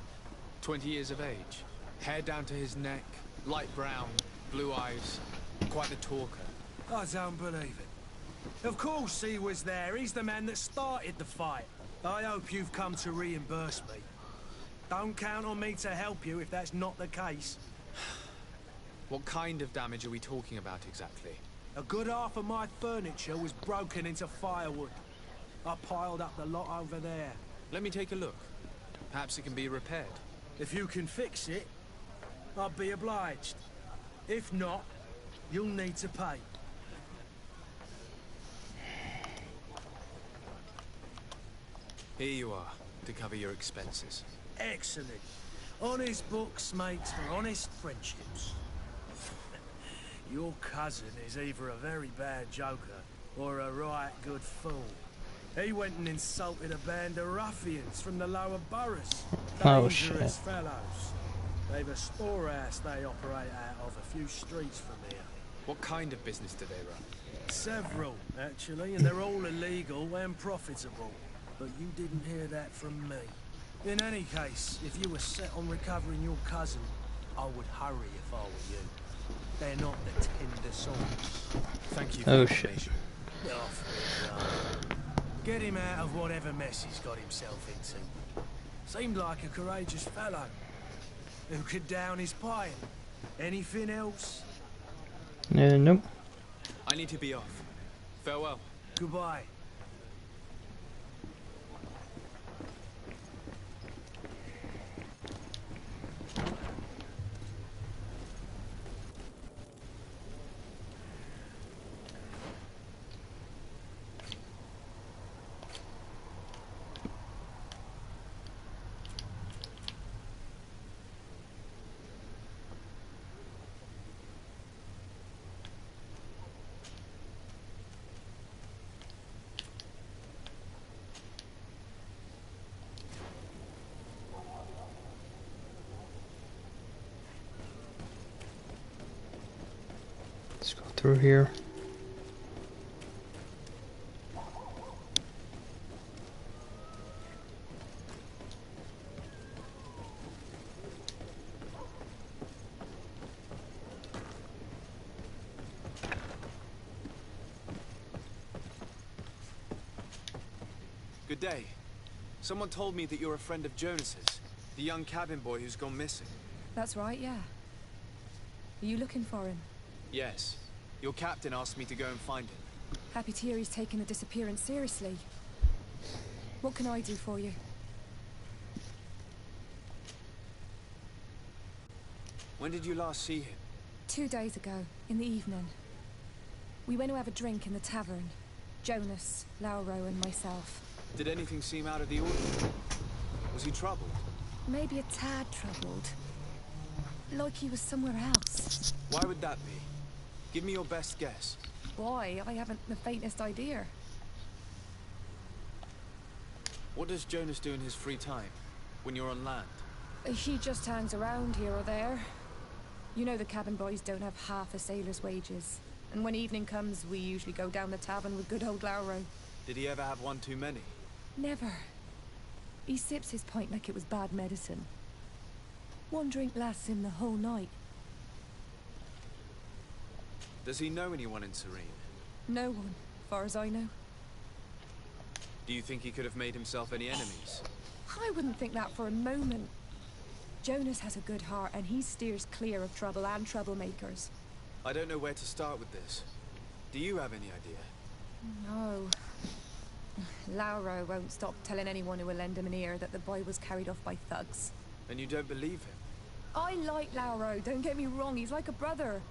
20 years of age, hair down to his neck, light brown, blue eyes, quite the talker. I don't believe it. Of course he was there. He's the man that started the fight. I hope you've come to reimburse me. Don't count on me to help you if that's not the case. What kind of damage are we talking about exactly? A good half of my furniture was broken into firewood. I piled up the lot over there. Let me take a look. Perhaps it can be repaired. If you can fix it, I'll be obliged. If not, you'll need to pay. Here you are, to cover your expenses. Excellent. Honest books makes for honest friendships. Your cousin is either a very bad joker or a right good fool. He went and insulted a band of ruffians from the lower boroughs. Oh, Dangerous shit. fellows. They've a storehouse they operate out of a few streets from here. What kind of business do they run? Several, actually, and they're all illegal and profitable. But you didn't hear that from me. In any case, if you were set on recovering your cousin, I would hurry if I were you. They're not the tender sorts. Thank you for Oh, the shit. information. Off with you. Get him out of whatever mess he's got himself into. Seemed like a courageous fellow. Who could down his pint? Anything else? Nope. I need to be off. Farewell. Goodbye. Let's go through here. Good day. Someone told me that you're a friend of Jonas's, the young cabin boy who's gone missing. That's right, yeah. Are you looking for him? Yes. Your captain asked me to go and find him. Happy to hear he's taken the disappearance seriously. What can I do for you? When did you last see him? 2 days ago, in the evening. We went to have a drink in the tavern. Jonas, Lauro, and myself. Did anything seem out of the ordinary? Was he troubled? Maybe a tad troubled. Like he was somewhere else. Why would that be? Give me your best guess. Why? I haven't the faintest idea. What does Jonas do in his free time, when you're on land? He just hangs around here or there. You know the cabin boys don't have half a sailor's wages. And when evening comes, we usually go down the tavern with good old Lauro. Did he ever have one too many? Never. He sips his pint like it was bad medicine. One drink lasts him the whole night. Does he know anyone in Serene? No one, far as I know. Do you think he could have made himself any enemies? I wouldn't think that for a moment. Jonas has a good heart and he steers clear of trouble and troublemakers. I don't know where to start with this. Do you have any idea? No. Lauro won't stop telling anyone who will lend him an ear that the boy was carried off by thugs. And you don't believe him? I like Lauro, don't get me wrong, he's like a brother.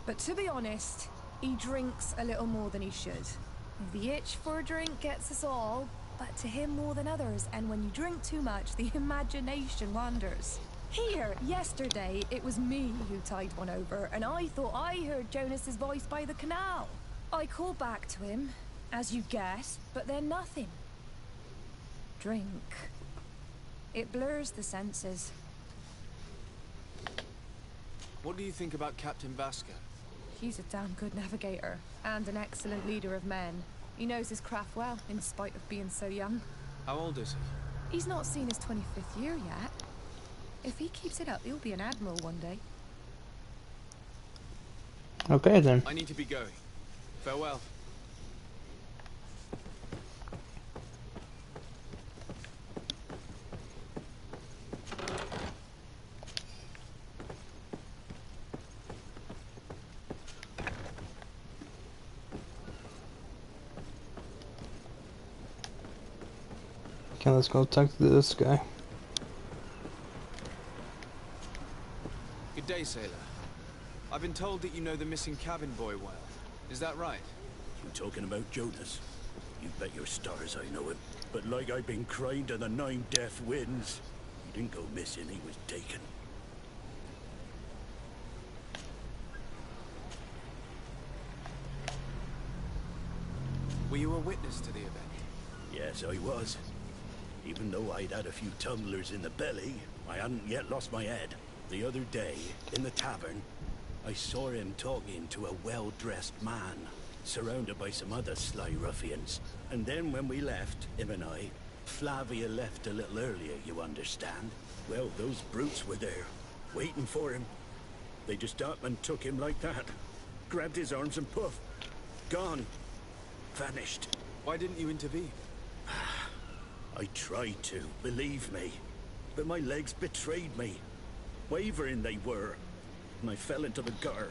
But to be honest, he drinks a little more than he should. The itch for a drink gets us all, but to him more than others, and when you drink too much, the imagination wanders. Here, yesterday, it was me who tied one over, and I thought I heard Jonas's voice by the canal. I called back to him, as you guessed, but then nothing. Drink. It blurs the senses. What do you think about Captain Vasco? He's a damn good navigator, and an excellent leader of men. He knows his craft well, in spite of being so young. How old is he? He's not seen his 25th year yet. If he keeps it up, he'll be an admiral one day. Okay then. I need to be going. Farewell. Okay, let's go talk to this guy. Good day, sailor. I've been told that you know the missing cabin boy well. Is that right? You talking about Jonas? You bet your stars I know him. But like I've been crying to the 9 death winds, he didn't go missing, he was taken. Were you a witness to the event? Yes, I was. Even though I'd had a few tumblers in the belly, I hadn't yet lost my head. The other day, in the tavern, I saw him talking to a well-dressed man, surrounded by some other sly ruffians. And then when we left, him and I, Flavia left a little earlier, you understand? Well, those brutes were there, waiting for him. They just up and took him like that. Grabbed his arms and poof, gone. Vanished. Why didn't you intervene? I tried to, believe me. But my legs betrayed me. Wavering they were. And I fell into the gutter.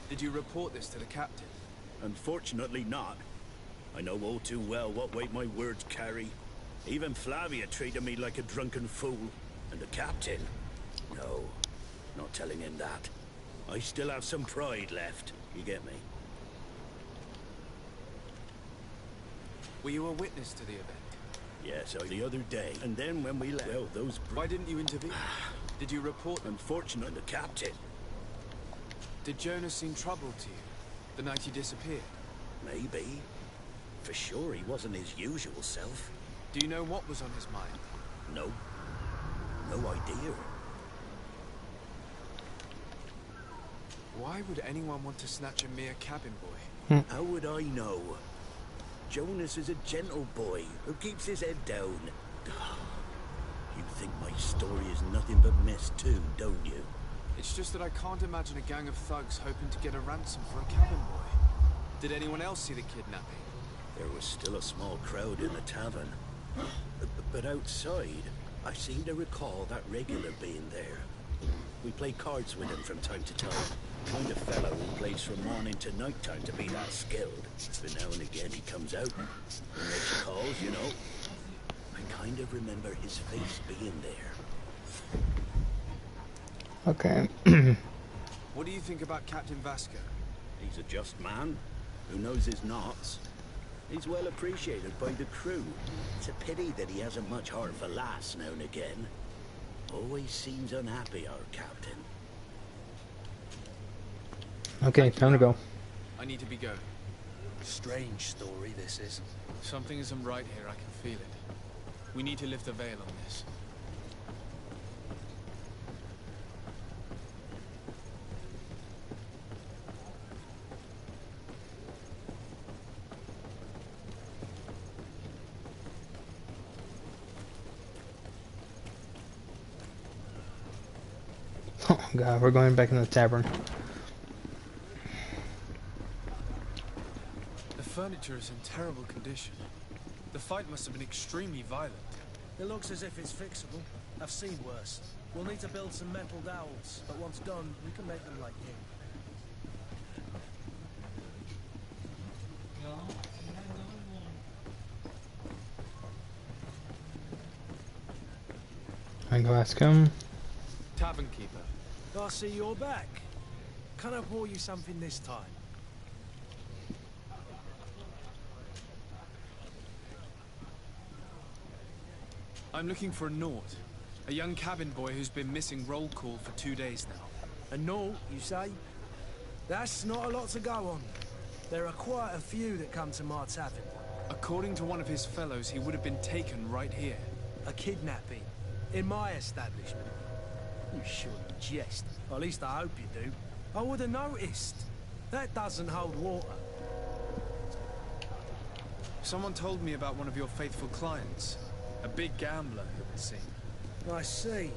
Did you report this to the captain? Unfortunately not. I know all too well what weight my words carry. Even Flavia treated me like a drunken fool. And the captain? No, not telling him that. I still have some pride left. You get me? Were you a witness to the event? Yes, the other day. And then when we left, well, those... Why didn't you intervene? Did you report? Unfortunately, the captain. Did Jonas seem troubled to you the night he disappeared? Maybe. For sure, he wasn't his usual self. Do you know what was on his mind? No. No idea. Why would anyone want to snatch a mere cabin boy? How would I know? Jonas is a gentle boy who keeps his head down. You think my story is nothing but mess too, don't you? It's just that I can't imagine a gang of thugs hoping to get a ransom for a cabin boy. Did anyone else see the kidnapping? There was still a small crowd in the tavern. But outside, I seem to recall that regular being there. We play cards with him from time to time. Kind of fellow who plays from morning to night time to be that skilled. But now and again he comes out and makes calls, you know. I kind of remember his face being there. Okay. What do you think about Captain Vasco? He's a just man who knows his knots. He's well appreciated by the crew. It's a pity that he hasn't much heart for laughs now and again. Always seems unhappy, our captain. Okay, time to go. I need to be going. Strange story, this is. Something isn't right here, I can feel it. We need to lift the veil on this. Oh god, we're going back in the tavern. The furniture is in terrible condition. The fight must have been extremely violent. It looks as if it's fixable. I've seen worse. We'll need to build some metal dowels, but once done, we can make them like you. I go ask him. Tavern keeper. I see you're back. Can I pour you something this time? I'm looking for a Nort. A young cabin boy who's been missing roll call for 2 days now. A Nort, you say? That's not a lot to go on. There are quite a few that come to my tavern. According to one of his fellows, he would have been taken right here. A kidnapping? In my establishment? You surely jest. Or at least I hope you do. I would have noticed. That doesn't hold water. Someone told me about one of your faithful clients. A big gambler, it would seem. I see.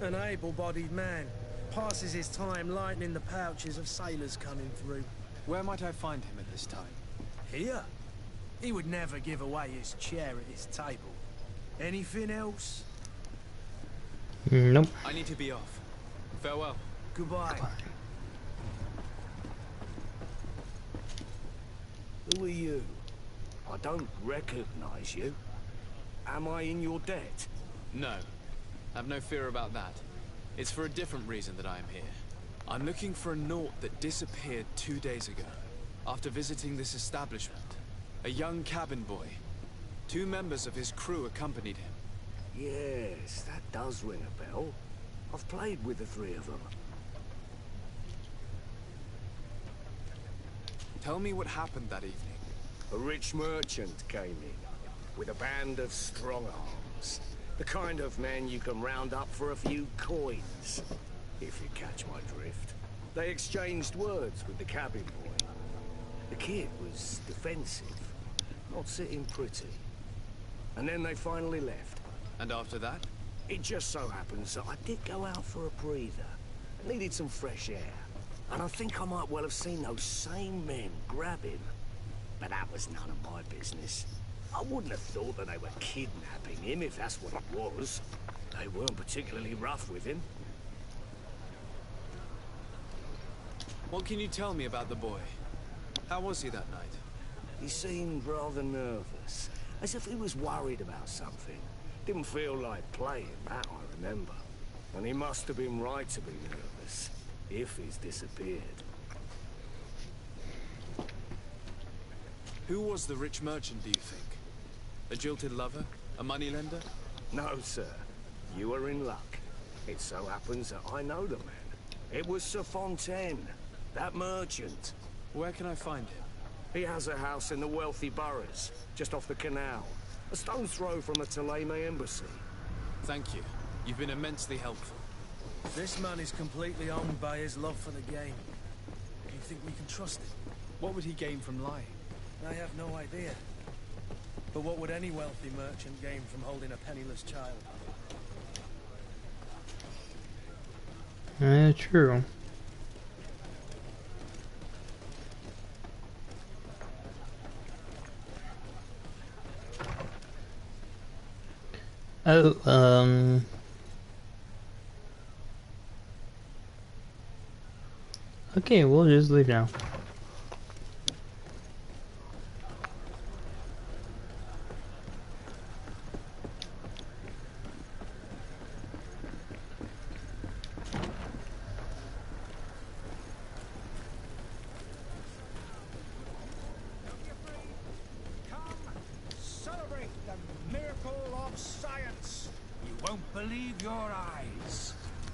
An able-bodied man. Passes his time lightening the pouches of sailors coming through. Where might I find him at this time? Here? He would never give away his chair at his table. Anything else? Nope. I need to be off. Farewell. Goodbye. Who are you? I don't recognize you. Am I in your debt? No. Have no fear about that. It's for a different reason that I am here. I'm looking for a Naut that disappeared 2 days ago, after visiting this establishment. A young cabin boy. 2 members of his crew accompanied him. Yes, that does ring a bell. I've played with the 3 of them. Tell me what happened that evening. A rich merchant came in, with a band of strong arms. The kind of men you can round up for a few coins, if you catch my drift. They exchanged words with the cabin boy. The kid was defensive, not sitting pretty. And then they finally left. And after that? It just so happens that I did go out for a breather. I needed some fresh air. And I think I might well have seen those same men grab him. But that was none of my business. I wouldn't have thought that they were kidnapping him if that's what it was. They weren't particularly rough with him. What can you tell me about the boy? How was he that night? He seemed rather nervous, as if he was worried about something. Didn't feel like playing, that I remember. And he must have been right to be nervous, if he's disappeared. Who was the rich merchant, do you think? A jilted lover? A moneylender? No, sir. You are in luck. It so happens that I know the man. It was Sir Fontaine, that merchant. Where can I find him? He has a house in the wealthy boroughs, just off the canal. A stone's throw from the Thélème embassy. Thank you. You've been immensely helpful. This man is completely owned by his love for the game. Do you think we can trust him? What would he gain from lying? I have no idea. But what would any wealthy merchant gain from holding a penniless child? True. Oh, okay, we'll just leave now.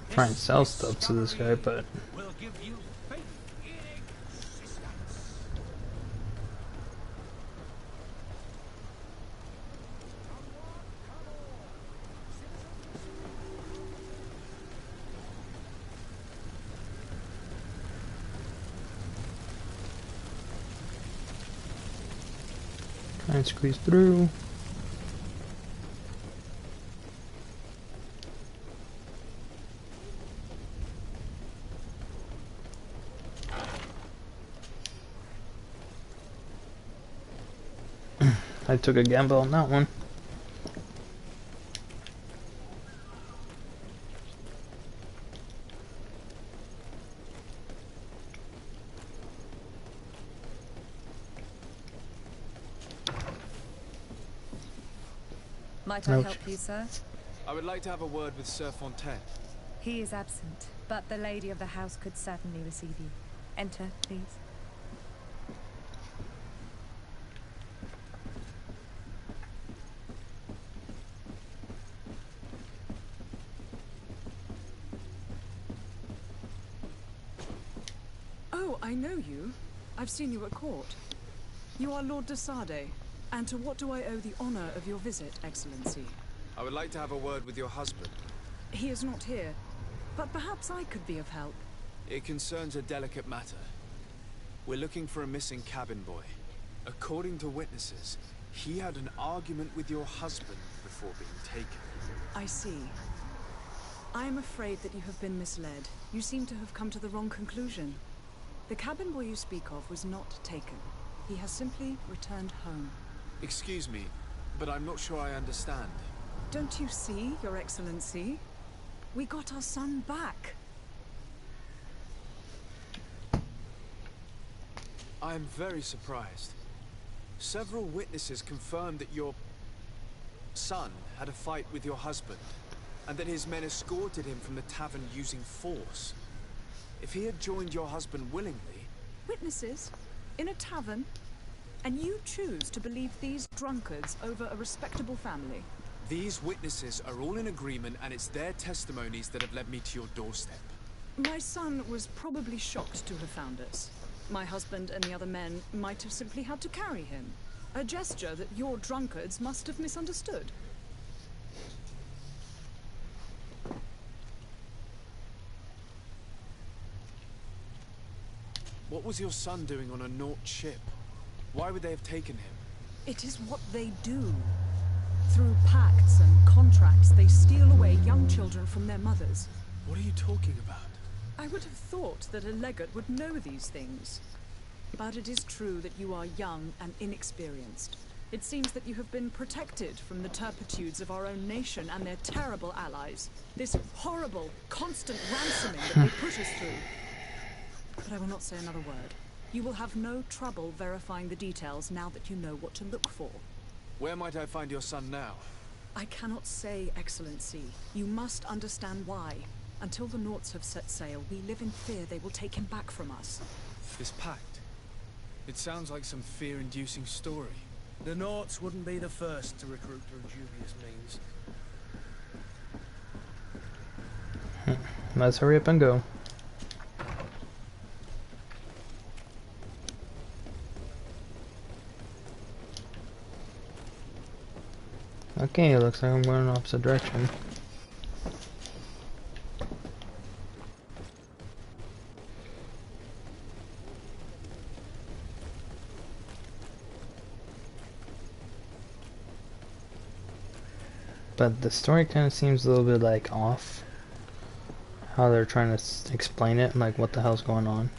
Try and sell stuff to this guy, but try and squeeze through. I took a gamble on that one. Might I help you, sir? I would like to have a word with Sir Fontaine. He is absent, but the lady of the house could certainly receive you. Enter, please. Oh, I know you. I've seen you at court. You are Lord de Sade. And to what do I owe the honor of your visit, Excellency? I would like to have a word with your husband. He is not here, but perhaps I could be of help. It concerns a delicate matter. We're looking for a missing cabin boy. According to witnesses, he had an argument with your husband before being taken. I see. I am afraid that you have been misled. You seem to have come to the wrong conclusion. The cabin boy you speak of was not taken. He has simply returned home. Excuse me, but I'm not sure I understand. Don't you see, Your Excellency? We got our son back. I am very surprised. Several witnesses confirmed that your son had a fight with your husband, and that his men escorted him from the tavern using force. If he had joined your husband willingly... Witnesses? In a tavern? And you choose to believe these drunkards over a respectable family? These witnesses are all in agreement, and it's their testimonies that have led me to your doorstep. My son was probably shocked to have found us. My husband and the other men might have simply had to carry him. A gesture that your drunkards must have misunderstood. What was your son doing on a Naut ship? Why would they have taken him? It is what they do. Through pacts and contracts, they steal away young children from their mothers. What are you talking about? I would have thought that a legate would know these things. But it is true that you are young and inexperienced. It seems that you have been protected from the turpitudes of our own nation and their terrible allies. This horrible, constant ransoming that they put us through. But I will not say another word. You will have no trouble verifying the details now that you know what to look for. Where might I find your son now? I cannot say, Excellency. You must understand why. Until the Nauts have set sail, we live in fear they will take him back from us. This pact? It sounds like some fear-inducing story. The Nauts wouldn't be the first to recruit through dubious means. Let's hurry up and go. Okay, looks like I'm going in the opposite direction. But the story kind of seems a little bit like off. How they're trying to explain it and like what the hell's going on.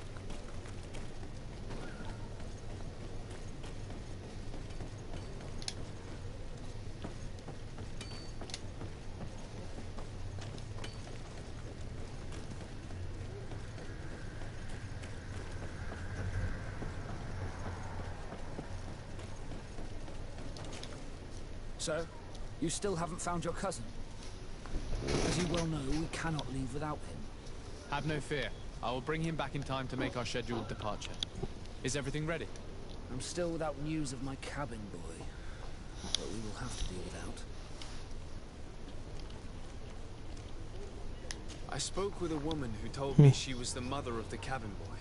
So, you still haven't found your cousin? As you well know, we cannot leave without him. Have no fear. I will bring him back in time to make our scheduled departure. Is everything ready? I'm still without news of my cabin boy, but we will have to do without. I spoke with a woman who told me she was the mother of the cabin boy.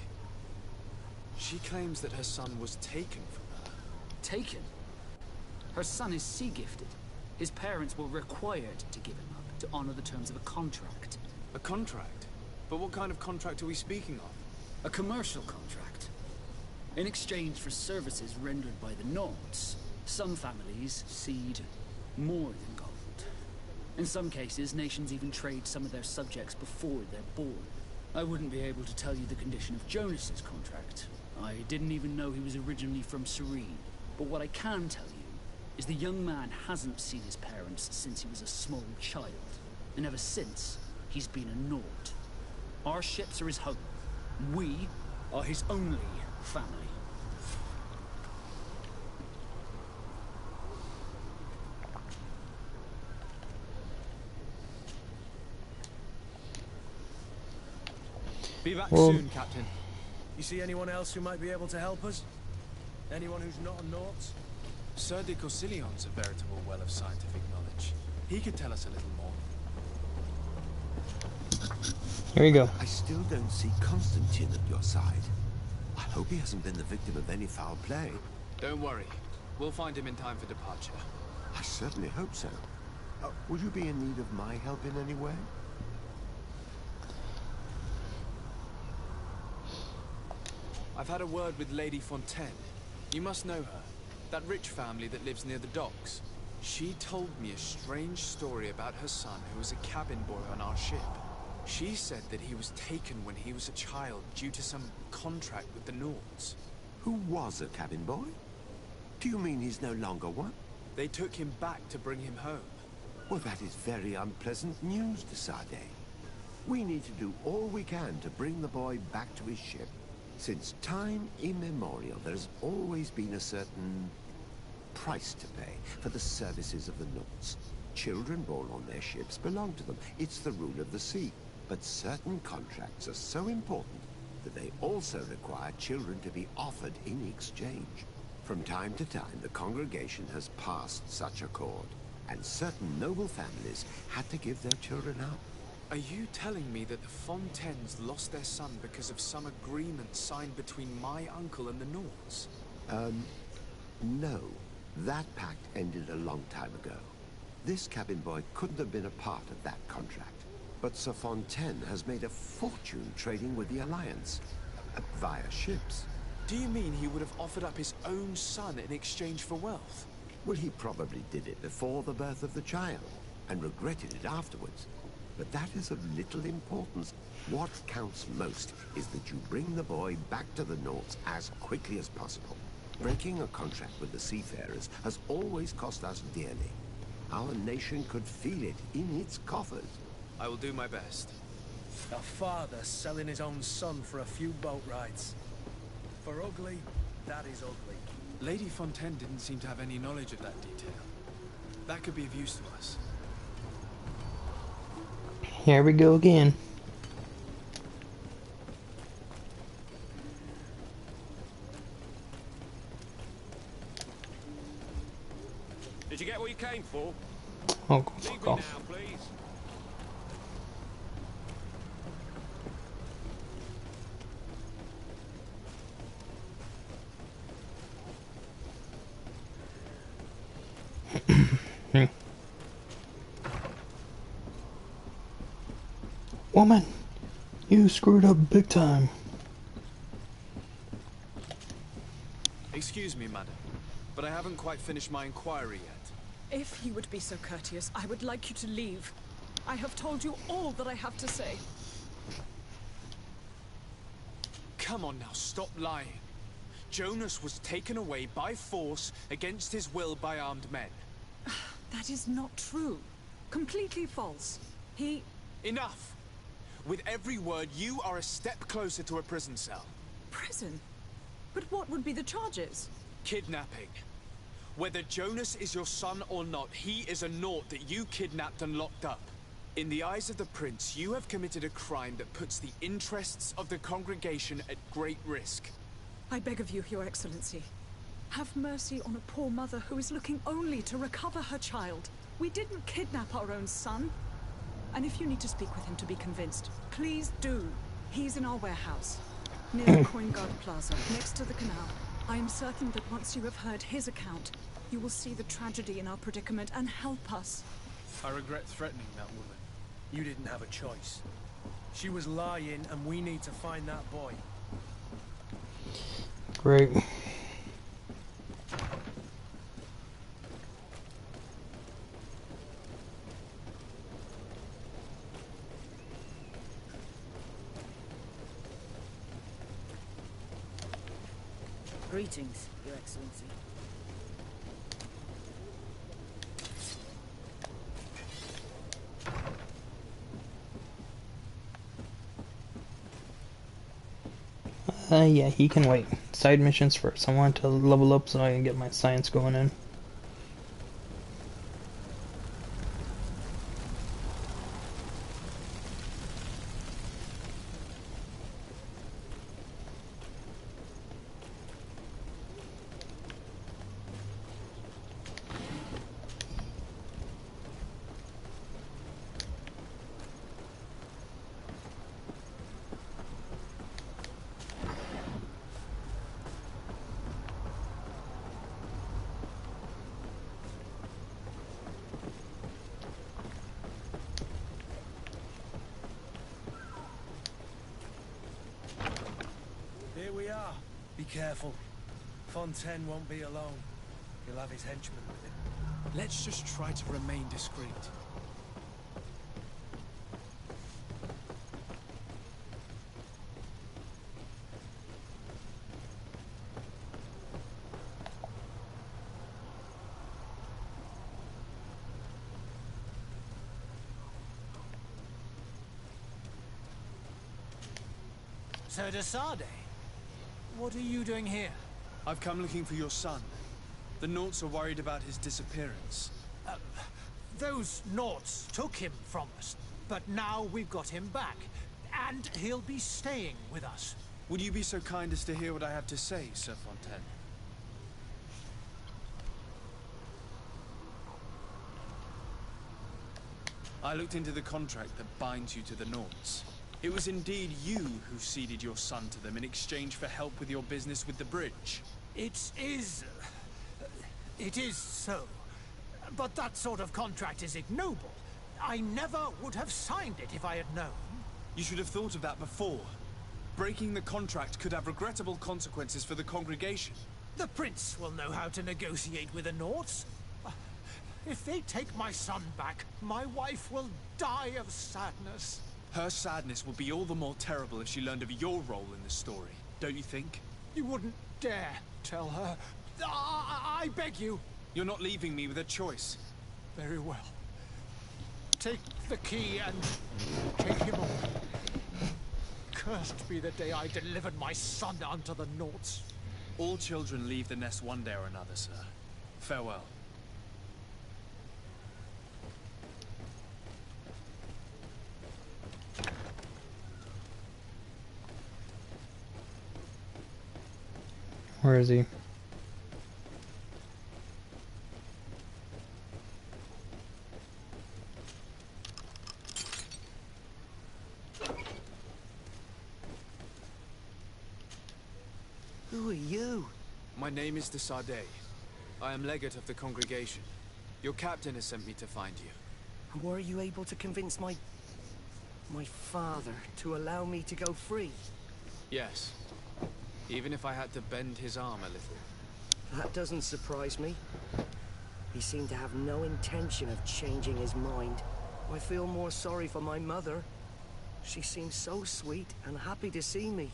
She claims that her son was taken from her. Taken? Her son is sea-gifted. His parents were required to give him up to honor the terms of a contract. A contract? But what kind of contract are we speaking of? A commercial contract. In exchange for services rendered by the Nauts, some families cede more than gold. In some cases, nations even trade some of their subjects before they're born. I wouldn't be able to tell you the condition of Jonas's contract. I didn't even know he was originally from Serene. But what I can tell you is the young man hasn't seen his parents since he was a small child. And ever since, he's been a Naut. Our ships are his home. We are his only family. Be back soon, Captain. You see anyone else who might be able to help us? Anyone who's not a Naut? Sir de Corsillion's a veritable well of scientific knowledge. He could tell us a little more. Here you go. I still don't see Constantine at your side. I hope he hasn't been the victim of any foul play. Don't worry. We'll find him in time for departure. I certainly hope so. Would you be in need of my help in any way? I've had a word with Lady Fontaine. You must know her. That rich family that lives near the docks. She told me a strange story about her son who was a cabin boy on our ship. She said that he was taken when he was a child due to some contract with the Nauts. Who was a cabin boy? Do you mean he's no longer one? They took him back to bring him home. Well, that is very unpleasant news, de Sade. We need to do all we can to bring the boy back to his ship. Since time immemorial, there's always been a certain price to pay for the services of the Nauts. Children born on their ships belong to them. It's the rule of the sea. But certain contracts are so important that they also require children to be offered in exchange. From time to time, the congregation has passed such accord, and certain noble families had to give their children up. Are you telling me that the Fontaines lost their son because of some agreement signed between my uncle and the Nords? No. That pact ended a long time ago. This cabin boy couldn't have been a part of that contract. But Sir Fontaine has made a fortune trading with the Alliance, via ships. Do you mean he would have offered up his own son in exchange for wealth? Well, he probably did it before the birth of the child, and regretted it afterwards. But that is of little importance. What counts most is that you bring the boy back to the Nords as quickly as possible. Breaking a contract with the seafarers has always cost us dearly. Our nation could feel it in its coffers. I will do my best. A father selling his own son for a few boat rides. For ugly, that is ugly. Lady Fontaine didn't seem to have any knowledge of that detail. That could be of use to us. Here we go again. Did you get what you came for? Oh, fuck Leave me off. now, please. Woman, you screwed up big time. Excuse me, madam, but I haven't quite finished my inquiry yet. If you would be so courteous, I would like you to leave. I have told you all that I have to say. Come on now, stop lying. Jonas was taken away by force against his will by armed men. That is not true. Completely false. He... Enough! With every word, you are a step closer to a prison cell. Prison? But what would be the charges? Kidnapping. Whether Jonas is your son or not, he is a Nort that you kidnapped and locked up. In the eyes of the Prince, you have committed a crime that puts the interests of the congregation at great risk. I beg of you, Your Excellency. Have mercy on a poor mother who is looking only to recover her child. We didn't kidnap our own son. And if you need to speak with him to be convinced, please do. He's in our warehouse, near the Coingard Plaza, next to the canal. I am certain that once you have heard his account, you will see the tragedy in our predicament and help us. I regret threatening that woman. You didn't have a choice. She was lying, and we need to find that boy. Great. Greetings, Your Excellency. Yeah, he can wait. Side missions first. I want to level up so I can get my science going in. Here we are. Be careful. Fontaine won't be alone. He'll have his henchmen with him. Let's just try to remain discreet. Sir de Sade, what are you doing here? I've come looking for your son. The Norts are worried about his disappearance. Those Norts took him from us. But now we've got him back, and he'll be staying with us. Would you be so kind as to hear what I have to say, Sir Fontaine? I looked into the contract that binds you to the Nauts. It was indeed you who ceded your son to them in exchange for help with your business with the bridge. It is so. But that sort of contract is ignoble. I never would have signed it if I had known. You should have thought of that before. Breaking the contract could have regrettable consequences for the congregation. The prince will know how to negotiate with the Nauts. If they take my son back, my wife will die of sadness. Her sadness will be all the more terrible if she learned of your role in the story, don't you think? You wouldn't dare tell her. I beg you. You're not leaving me with a choice. Very well. Take the key and take him away. Cursed be the day I delivered my son unto the Nauts. All children leave the nest one day or another, sir. Farewell. Where is he? Who are you? My name is de Sardet. I am legate of the congregation. Your captain has sent me to find you. And were you able to convince my father to allow me to go free? Yes. Even if I had to bend his arm a little. That doesn't surprise me. He seemed to have no intention of changing his mind. I feel more sorry for my mother. She seems so sweet and happy to see me.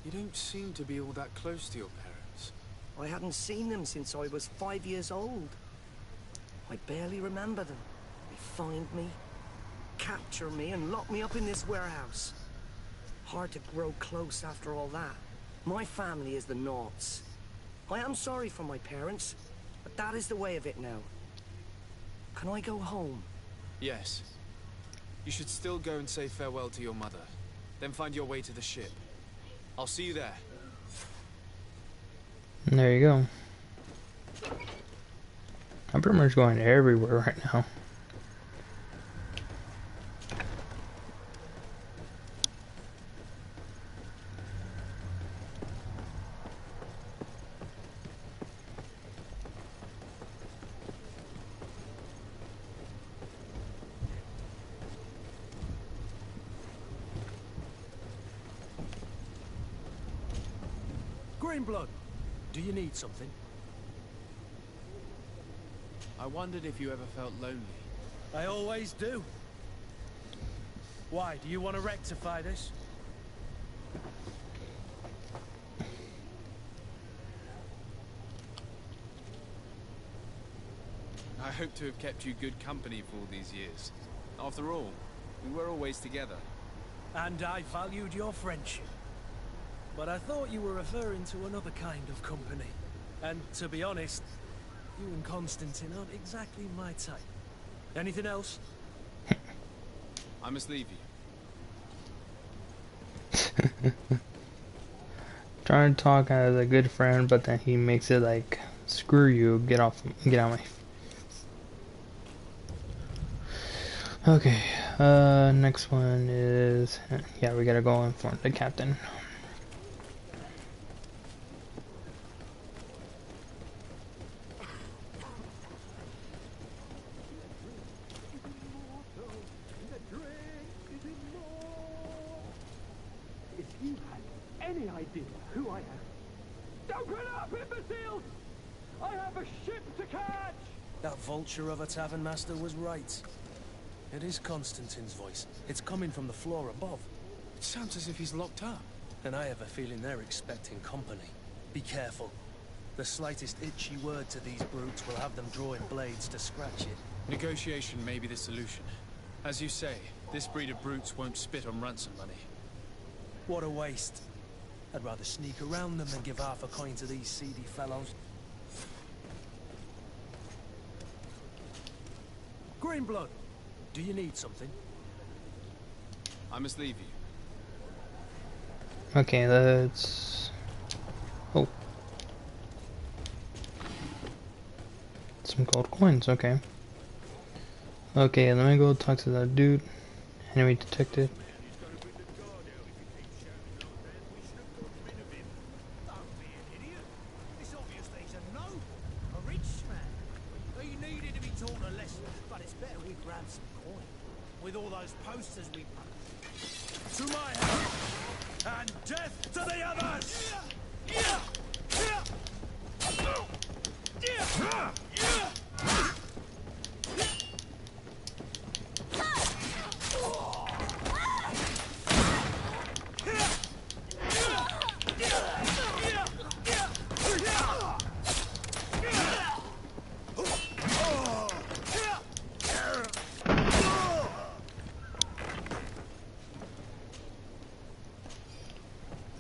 You don't seem to be all that close to your parents. I hadn't seen them since I was 5 years old. I barely remember them. They find me, capture me, and lock me up in this warehouse. Hard to grow close after all that. My family is the Nauts. I am sorry for my parents, but that is the way of it now. Can I go home? Yes. You should still go and say farewell to your mother. Then find your way to the ship. I'll see you there. And there you go. I'm pretty much going everywhere right now. Greenblood, do you need something? I wondered if you ever felt lonely. I always do. Why, do you want to rectify this? I hope to have kept you good company for all these years. After all, we were always together. And I valued your friendship. But I thought you were referring to another kind of company. And to be honest, you and Constantine aren't exactly my type. Anything else? I must leave you. Trying to talk as a good friend, but then he makes it like, screw you, get out my. Okay, next one is, yeah, we gotta go inform the captain. If you had any idea who I am. Open up, imbeciles! I have a ship to catch! That vulture of a tavern master was right. It is Constantine's voice. It's coming from the floor above. It sounds as if he's locked up. And I have a feeling they're expecting company. Be careful. The slightest itchy word to these brutes will have them drawing blades to scratch it. Negotiation may be the solution. As you say, this breed of brutes won't spit on ransom money. What a waste. I'd rather sneak around them than give half a coin to these seedy fellows. Greenblood, do you need something? I must leave you. Okay, let's... Oh. Some gold coins, okay. Okay, let me go talk to that dude. Enemy detected. It's obvious that he's a noble, a rich man. He needed to be taught a lesson, but it's better we grab some coin. With all those posters we put. To my house, and death to the others!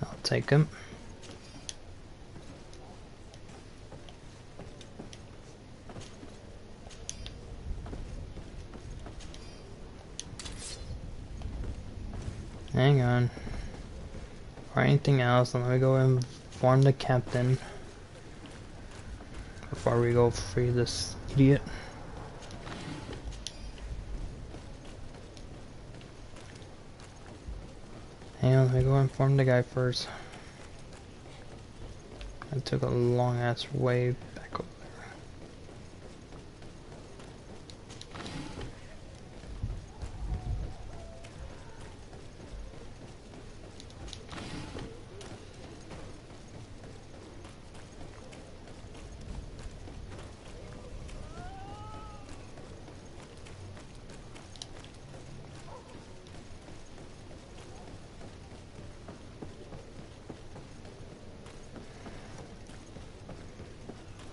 I'll take him. Hang on. Or anything else, let me go inform the captain before we go free this idiot. Hang on, let me go inform the guy first. I took a long ass way back over there.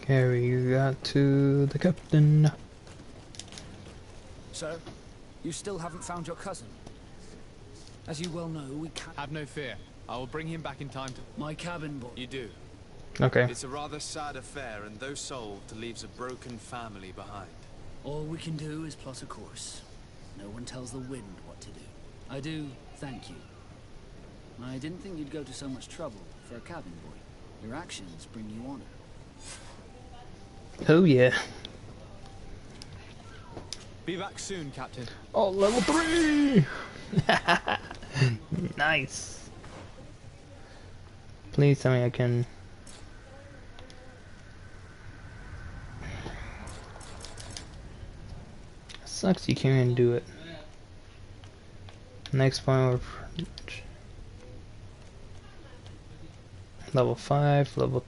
Okay, we got to the captain. So, you still haven't found your cousin? As you well know, we can't... Have no fear. I will bring him back in time to... My cabin boy. You do. Okay. It's a rather sad affair, and though solved, leaves a broken family behind. All we can do is plot a course. No one tells the wind what to do. I do thank you. I didn't think you'd go to so much trouble for a cabin boy. Your actions bring you honor. Oh yeah. Be back soon, Captain. Oh, level 3! Nice. Please tell me I can... Sucks you can't even do it. Next point of level 5, level...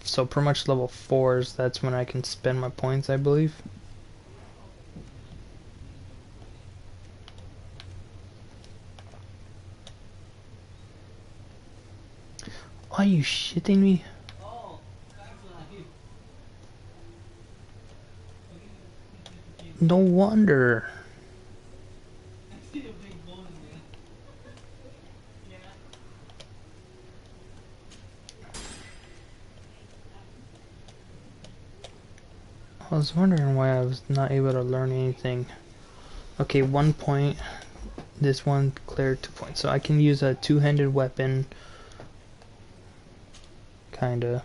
So pretty much level 4s, that's when I can spend my points, I believe. Are you shitting me? No wonder. I was wondering why I was not able to learn anything. Okay, 1 point. This one cleared 2 points. So I can use a two-handed weapon. Kinda.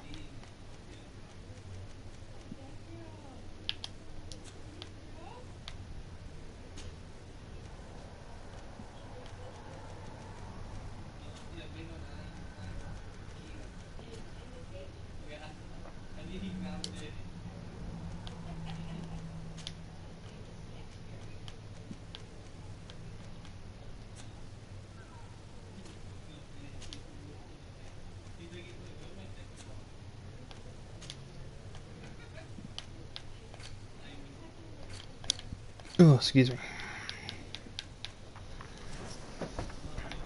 Oh, excuse me.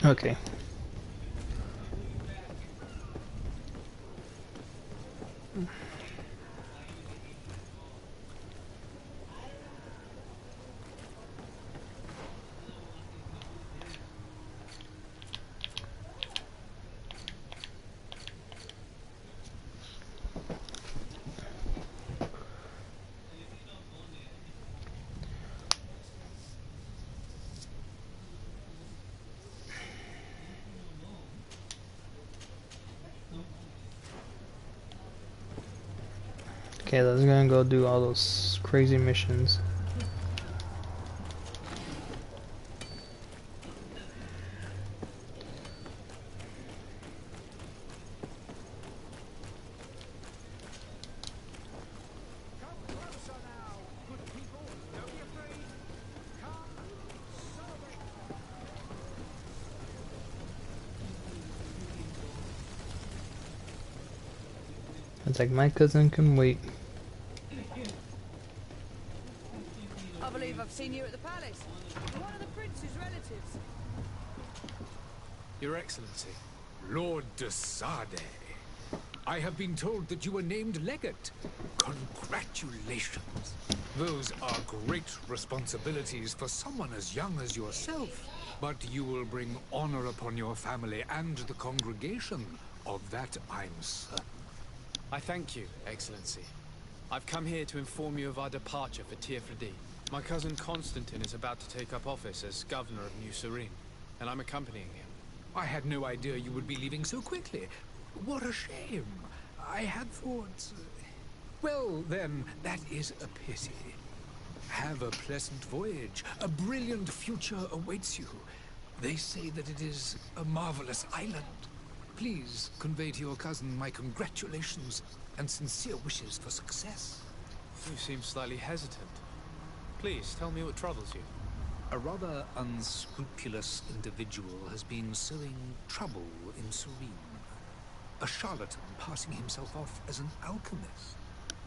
Okay. Okay, let's go do all those crazy missions. It's like my cousin can wait. I believe I've seen you at the palace. You're one of the prince's relatives. Your Excellency, Lord de Sade. I have been told that you were named legate. Congratulations. Those are great responsibilities for someone as young as yourself. But you will bring honor upon your family and the congregation. Of that I'm certain. I thank you, Excellency. I've come here to inform you of our departure for Tirfredi. My cousin Constantine is about to take up office as governor of New Serene, and I'm accompanying him. I had no idea you would be leaving so quickly. What a shame. I had thought... Well, then, that is a pity. Have a pleasant voyage. A brilliant future awaits you. They say that it is a marvelous island. Please convey to your cousin my congratulations and sincere wishes for success. You seem slightly hesitant. Please, tell me what troubles you. A rather unscrupulous individual has been sowing trouble in Serene. A charlatan passing himself off as an alchemist.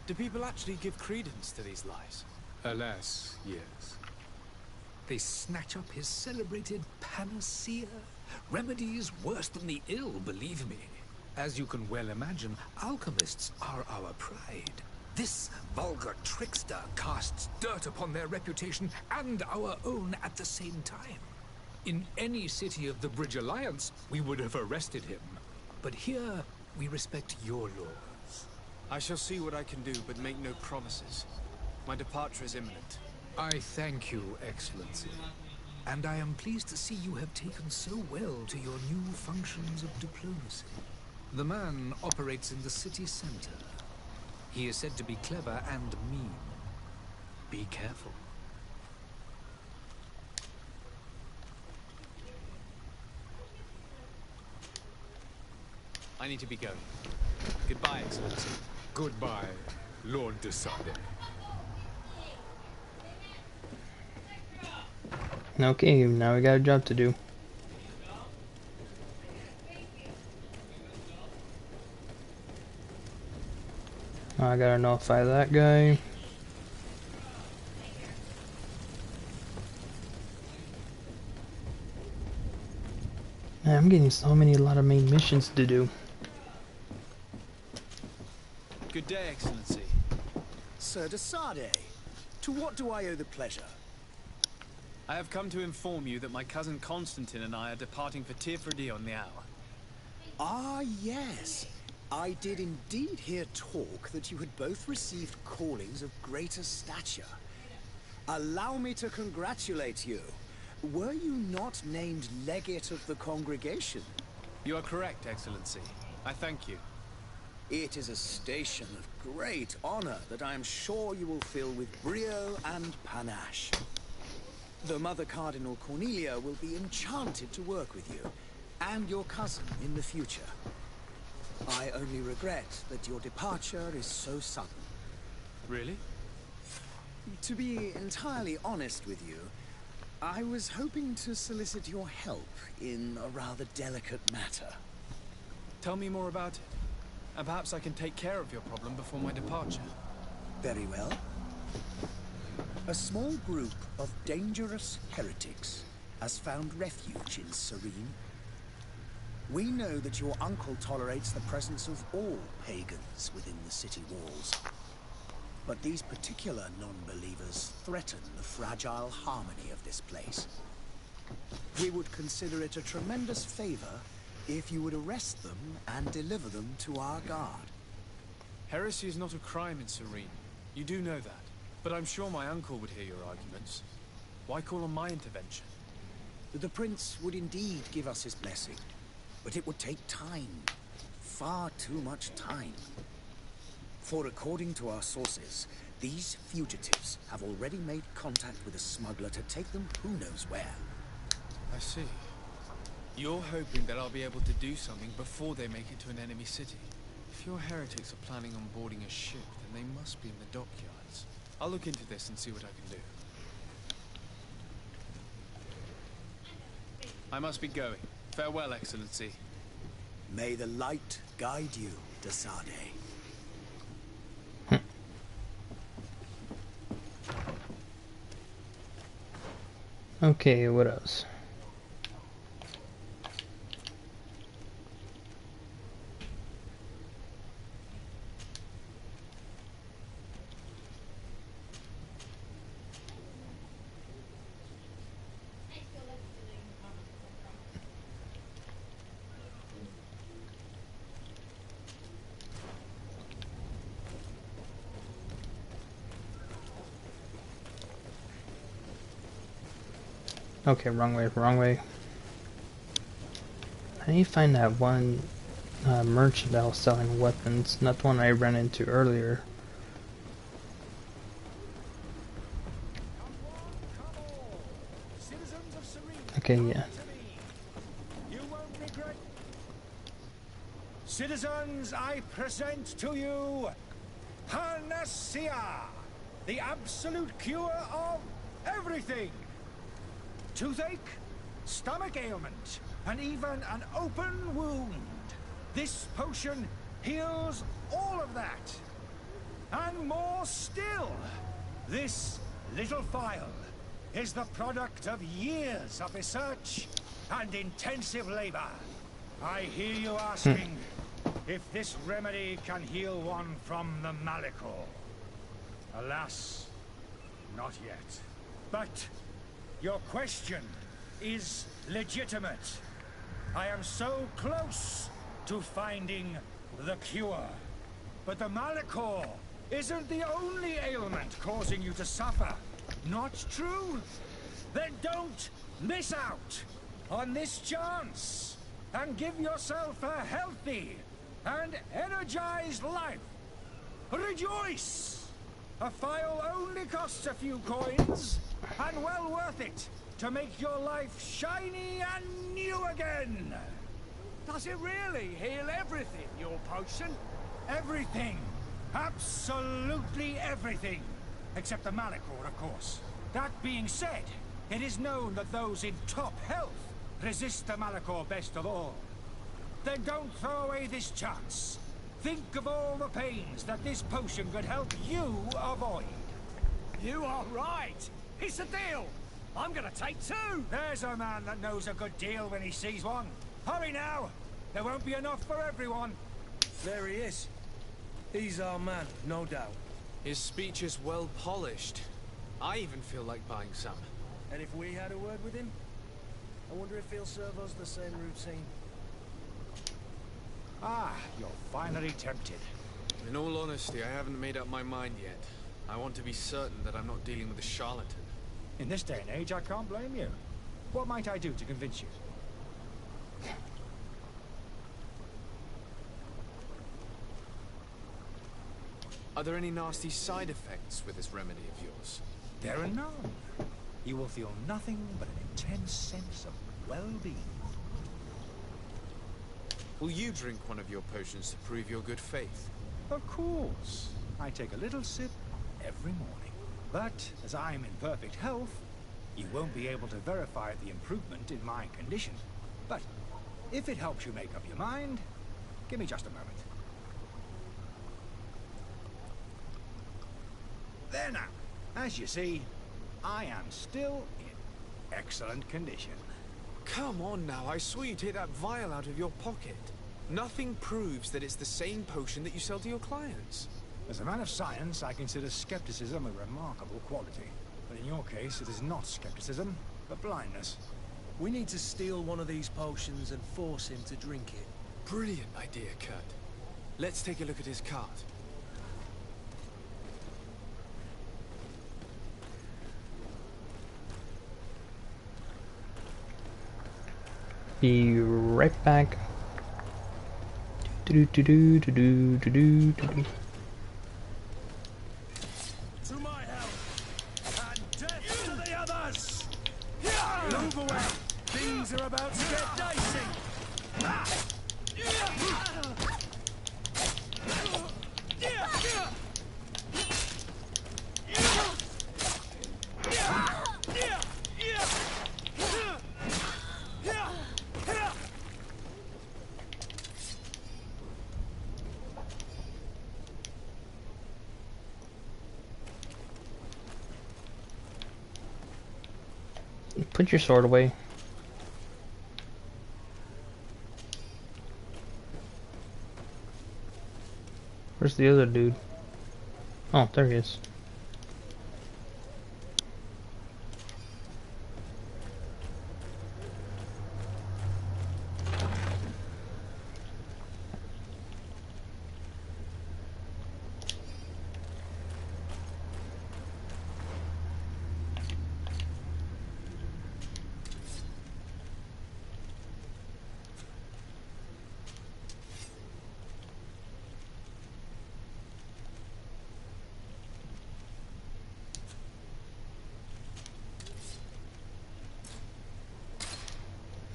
Do people actually give credence to these lies? Alas, yes. They snatch up his celebrated panacea. Remedies worse than the ill, believe me. As you can well imagine, alchemists are our pride. This vulgar trickster casts dirt upon their reputation and our own at the same time. In any city of the Bridge Alliance, we would have arrested him. But here, we respect your laws. I shall see what I can do, but make no promises. My departure is imminent. I thank you, Excellency. And I am pleased to see you have taken so well to your new functions of diplomacy. The man operates in the city center. He is said to be clever and mean. Be careful. I need to be going. Goodbye, Excellency. Goodbye, Lord de Sade. Okay, now we got a job to do. I gotta notify that guy. Man, I'm getting a lot of main missions to do. Good day, Excellency. Sir de Sade, to what do I owe the pleasure? I have come to inform you that my cousin Constantine and I are departing for Tirfredi on the hour. Ah, yes. I did indeed hear talk that you had both received callings of greater stature. Allow me to congratulate you. Were you not named legate of the congregation? You are correct, Excellency. I thank you. It is a station of great honor that I am sure you will fill with brio and panache. The Mother Cardinal Cornelia will be enchanted to work with you, and your cousin in the future. I only regret that your departure is so sudden. Really? To be entirely honest with you, I was hoping to solicit your help in a rather delicate matter. Tell me more about it, and perhaps I can take care of your problem before my departure. Very well. A small group of dangerous heretics has found refuge in Serene. We know that your uncle tolerates the presence of all pagans within the city walls. But these particular non-believers threaten the fragile harmony of this place. We would consider it a tremendous favor if you would arrest them and deliver them to our guard. Heresy is not a crime in Serene. You do know that. But I'm sure my uncle would hear your arguments. Why call on my intervention? The prince would indeed give us his blessing, but it would take time. Far too much time. For according to our sources, these fugitives have already made contact with a smuggler to take them who knows where. I see. You're hoping that I'll be able to do something before they make it to an enemy city. If your heretics are planning on boarding a ship, then they must be in the dockyards. I'll look into this and see what I can do. I must be going. Farewell, Excellency. May the light guide you, Dasade. Okay, what else? Okay, wrong way, wrong way. I need to find that one merchant that was selling weapons, not the one I ran into earlier. Okay, yeah. Citizens, I present to you Panacea, the absolute cure of everything. Toothache, stomach ailment, and even an open wound. This potion heals all of that. And more still, this little phial is the product of years of research and intensive labor. I hear you asking if this remedy can heal one from the Malachor. Alas, not yet. But your question is legitimate. I am so close to finding the cure. But the Malachor isn't the only ailment causing you to suffer. Not true? Then don't miss out on this chance and give yourself a healthy and energized life. Rejoice! A phial only costs a few coins, and well worth it to make your life shiny and new again. Does it really heal everything, your potion? Everything. Absolutely everything. Except the Malachor, of course. That being said, it is known that those in top health resist the Malachor best of all. Then don't throw away this chance. Think of all the pains that this potion could help you avoid. You are right. It's a deal. I'm gonna take two. There's a man that knows a good deal when he sees one. Hurry now. There won't be enough for everyone. There he is. He's our man, no doubt. His speech is well polished. I even feel like buying some. And if we had a word with him, I wonder if he'll serve us the same routine. Ah, you're finally tempted. In all honesty, I haven't made up my mind yet. I want to be certain that I'm not dealing with a charlatan. In this day and age, I can't blame you. What might I do to convince you? Are there any nasty side effects with this remedy of yours? There are none. You will feel nothing but an intense sense of well-being. Will you drink one of your potions to prove your good faith? Of course. I take a little sip every morning. But as I'm in perfect health, you won't be able to verify the improvement in my condition. But if it helps you make up your mind, give me just a moment. There now. As you see, I am still in excellent condition. Come on now, I saw you take that vial out of your pocket. Nothing proves that it's the same potion that you sell to your clients. As a man of science, I consider skepticism a remarkable quality. But in your case, it is not skepticism, but blindness. We need to steal one of these potions and force him to drink it. Brilliant idea, Kurt. Let's take a look at his cart. Be right back. Do do do do do do do do. Things are about to get dicey. Put your sword away. Where's the other dude? Oh, there he is.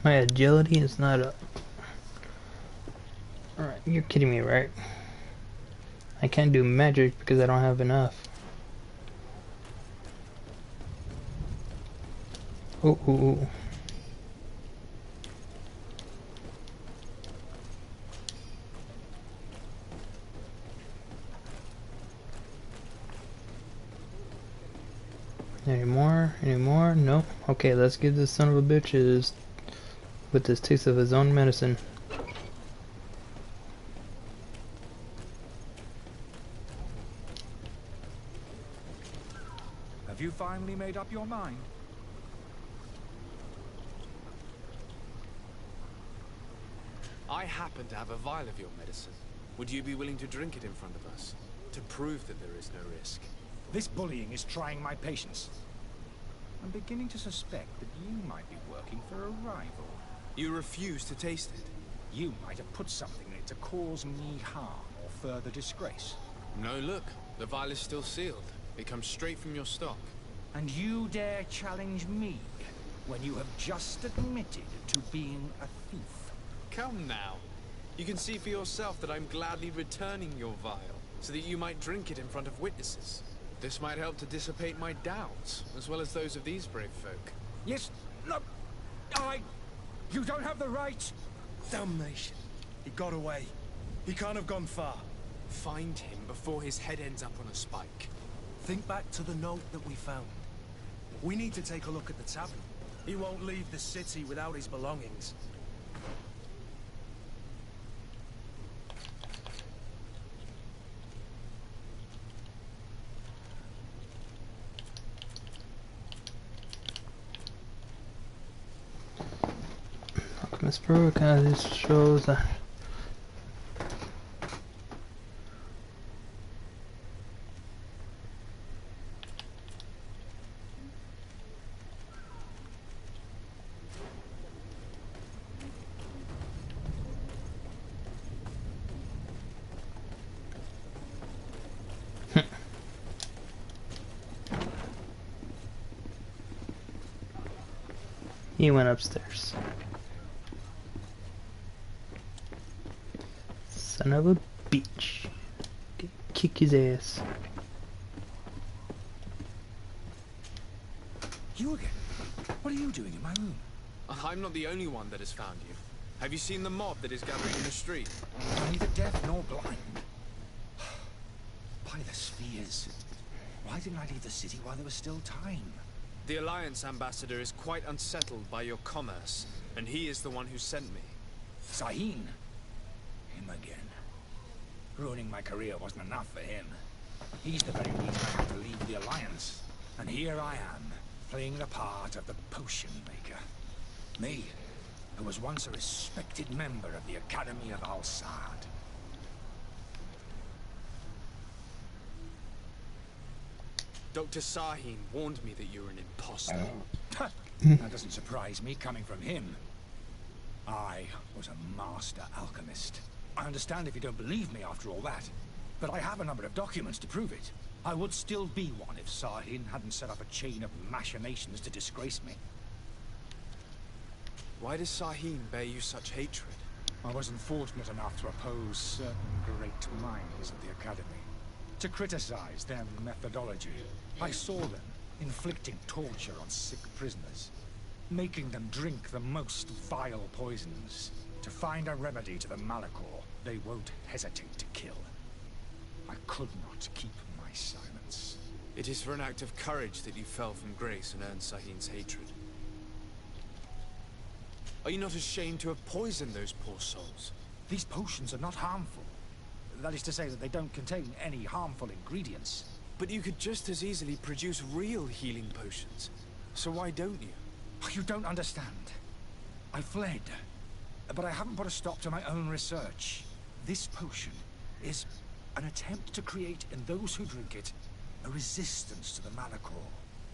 My agility is not up. Alright, you're kidding me, right? I can't do magic because I don't have enough. Ooh, ooh, ooh. Any more? Any more? Nope. Okay, let's give this son of a bitch his with this taste of his own medicine. Have you finally made up your mind? I happen to have a vial of your medicine. Would you be willing to drink it in front of us? To prove that there is no risk? This bullying is trying my patience. I'm beginning to suspect that you might be working for a rival. You refuse to taste it? You might have put something in it to cause me harm or further disgrace. No, look. The vial is still sealed. It comes straight from your stock. And you dare challenge me when you have just admitted to being a thief? Come now. You can see for yourself that I'm gladly returning your vial, so that you might drink it in front of witnesses. This might help to dissipate my doubts, as well as those of these brave folk. Yes, no, you don't have the right. Damnation. He got away. He can't have gone far. Find him before his head ends up on a spike. Think back to the note that we found. We need to take a look at the tavern. He won't leave the city without his belongings. Miss Brooke, this shows that he went upstairs. Son of a bitch. Kick his ass. You again? What are you doing in my room? I'm not the only one that has found you. Have you seen the mob that is gathering in the street? Neither deaf nor blind. By the spheres. Why didn't I leave the city while there was still time? The Alliance ambassador is quite unsettled by your commerce, and he is the one who sent me. Sahin? Him again. Ruining my career wasn't enough for him. He's the very reason I had to leave the Alliance. And here I am, playing the part of the potion maker. Me, who was once a respected member of the Academy of Al-Sad. Dr. Sahin warned me that you're an imposter. That doesn't surprise me, coming from him. I was a master alchemist. I understand if you don't believe me after all that, but I have a number of documents to prove it. I would still be one if Sahin hadn't set up a chain of machinations to disgrace me. Why does Sahin bear you such hatred? I wasn't fortunate enough to oppose certain great minds at the Academy. To criticize their methodology, I saw them inflicting torture on sick prisoners, making them drink the most vile poisons. To find a remedy to the Malachor, they won't hesitate to kill. I could not keep my silence. It is for an act of courage that you fell from grace and earned Sahin's hatred. Are you not ashamed to have poisoned those poor souls? These potions are not harmful. That is to say that they don't contain any harmful ingredients. But you could just as easily produce real healing potions. So why don't you? You don't understand. I fled, but I haven't put a stop to my own research. This potion is an attempt to create in those who drink it a resistance to the Malachor.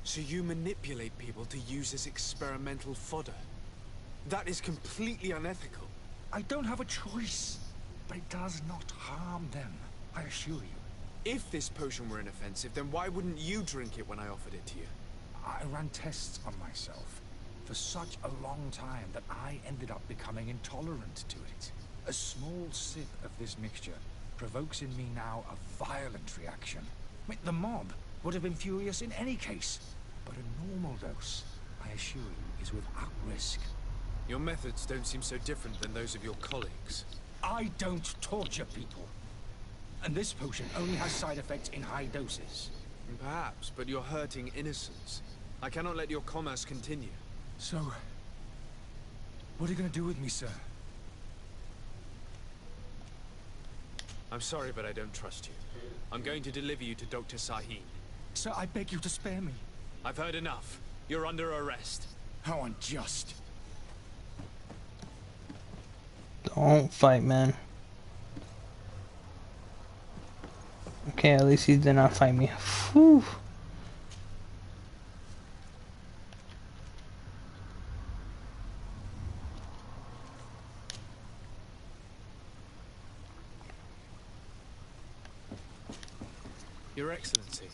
So you manipulate people to use as experimental fodder? That is completely unethical. I don't have a choice, but it does not harm them, I assure you. If this potion were inoffensive, then why wouldn't you drink it when I offered it to you? I ran tests on myself for such a long time that I ended up becoming intolerant to it. A small sip of this mixture provokes in me now a violent reaction. I mean, the mob would have been furious in any case, but a normal dose, I assure you, is without risk. Your methods don't seem so different than those of your colleagues. I don't torture people. And this potion only has side effects in high doses. Perhaps, but you're hurting innocents. I cannot let your commerce continue. So, what are you going to do with me, sir? I'm sorry, but I don't trust you. I'm going to deliver you to Dr. Sahin. Sir, I beg you to spare me. I've heard enough. You're under arrest. How unjust. Don't fight, man. Okay, at least he did not fight me. Whew. Your Excellency.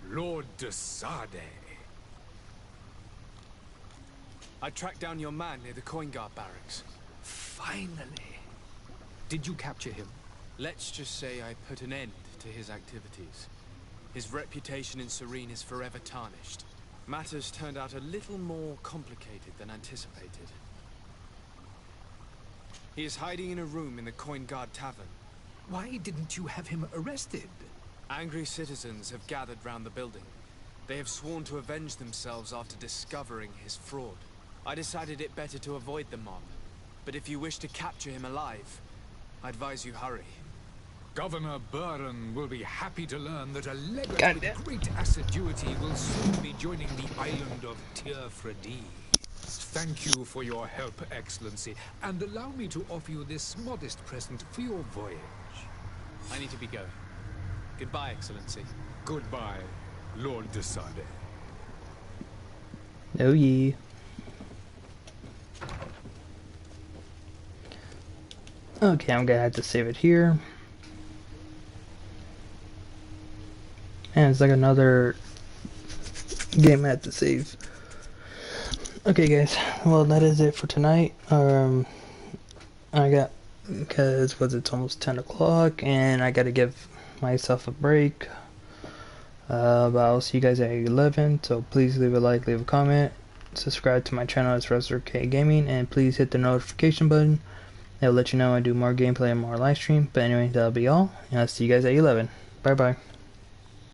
Lord de Sade. I tracked down your man near the Coin Guard barracks. Finally. Did you capture him? Let's just say I put an end to his activities. His reputation in Serene is forever tarnished. Matters turned out a little more complicated than anticipated. He is hiding in a room in the Coin Guard Tavern. Why didn't you have him arrested? Angry citizens have gathered round the building. They have sworn to avenge themselves after discovering his fraud. I decided it better to avoid the mob. But if you wish to capture him alive, I advise you hurry. Governor Burren will be happy to learn that a legate with great assiduity will soon be joining the island of Tir-Fredi. Thank you for your help, Excellency, and allow me to offer you this modest present for your voyage. I need to be going. Goodbye, Excellency. Goodbye, Lord de Sade. Oh yeah. Okay, I'm gonna have to save it here. And it's like another game I have to save. Okay guys, well that is it for tonight. I got, because it's almost 10 o'clock and I gotta give myself a break. But I'll see you guys at 11, so please leave a like, leave a comment, subscribe to my channel as RestorK Gaming, and please hit the notification button. It'll let you know I do more gameplay and more live stream. But anyway, that'll be all, and I'll see you guys at 11. Bye bye.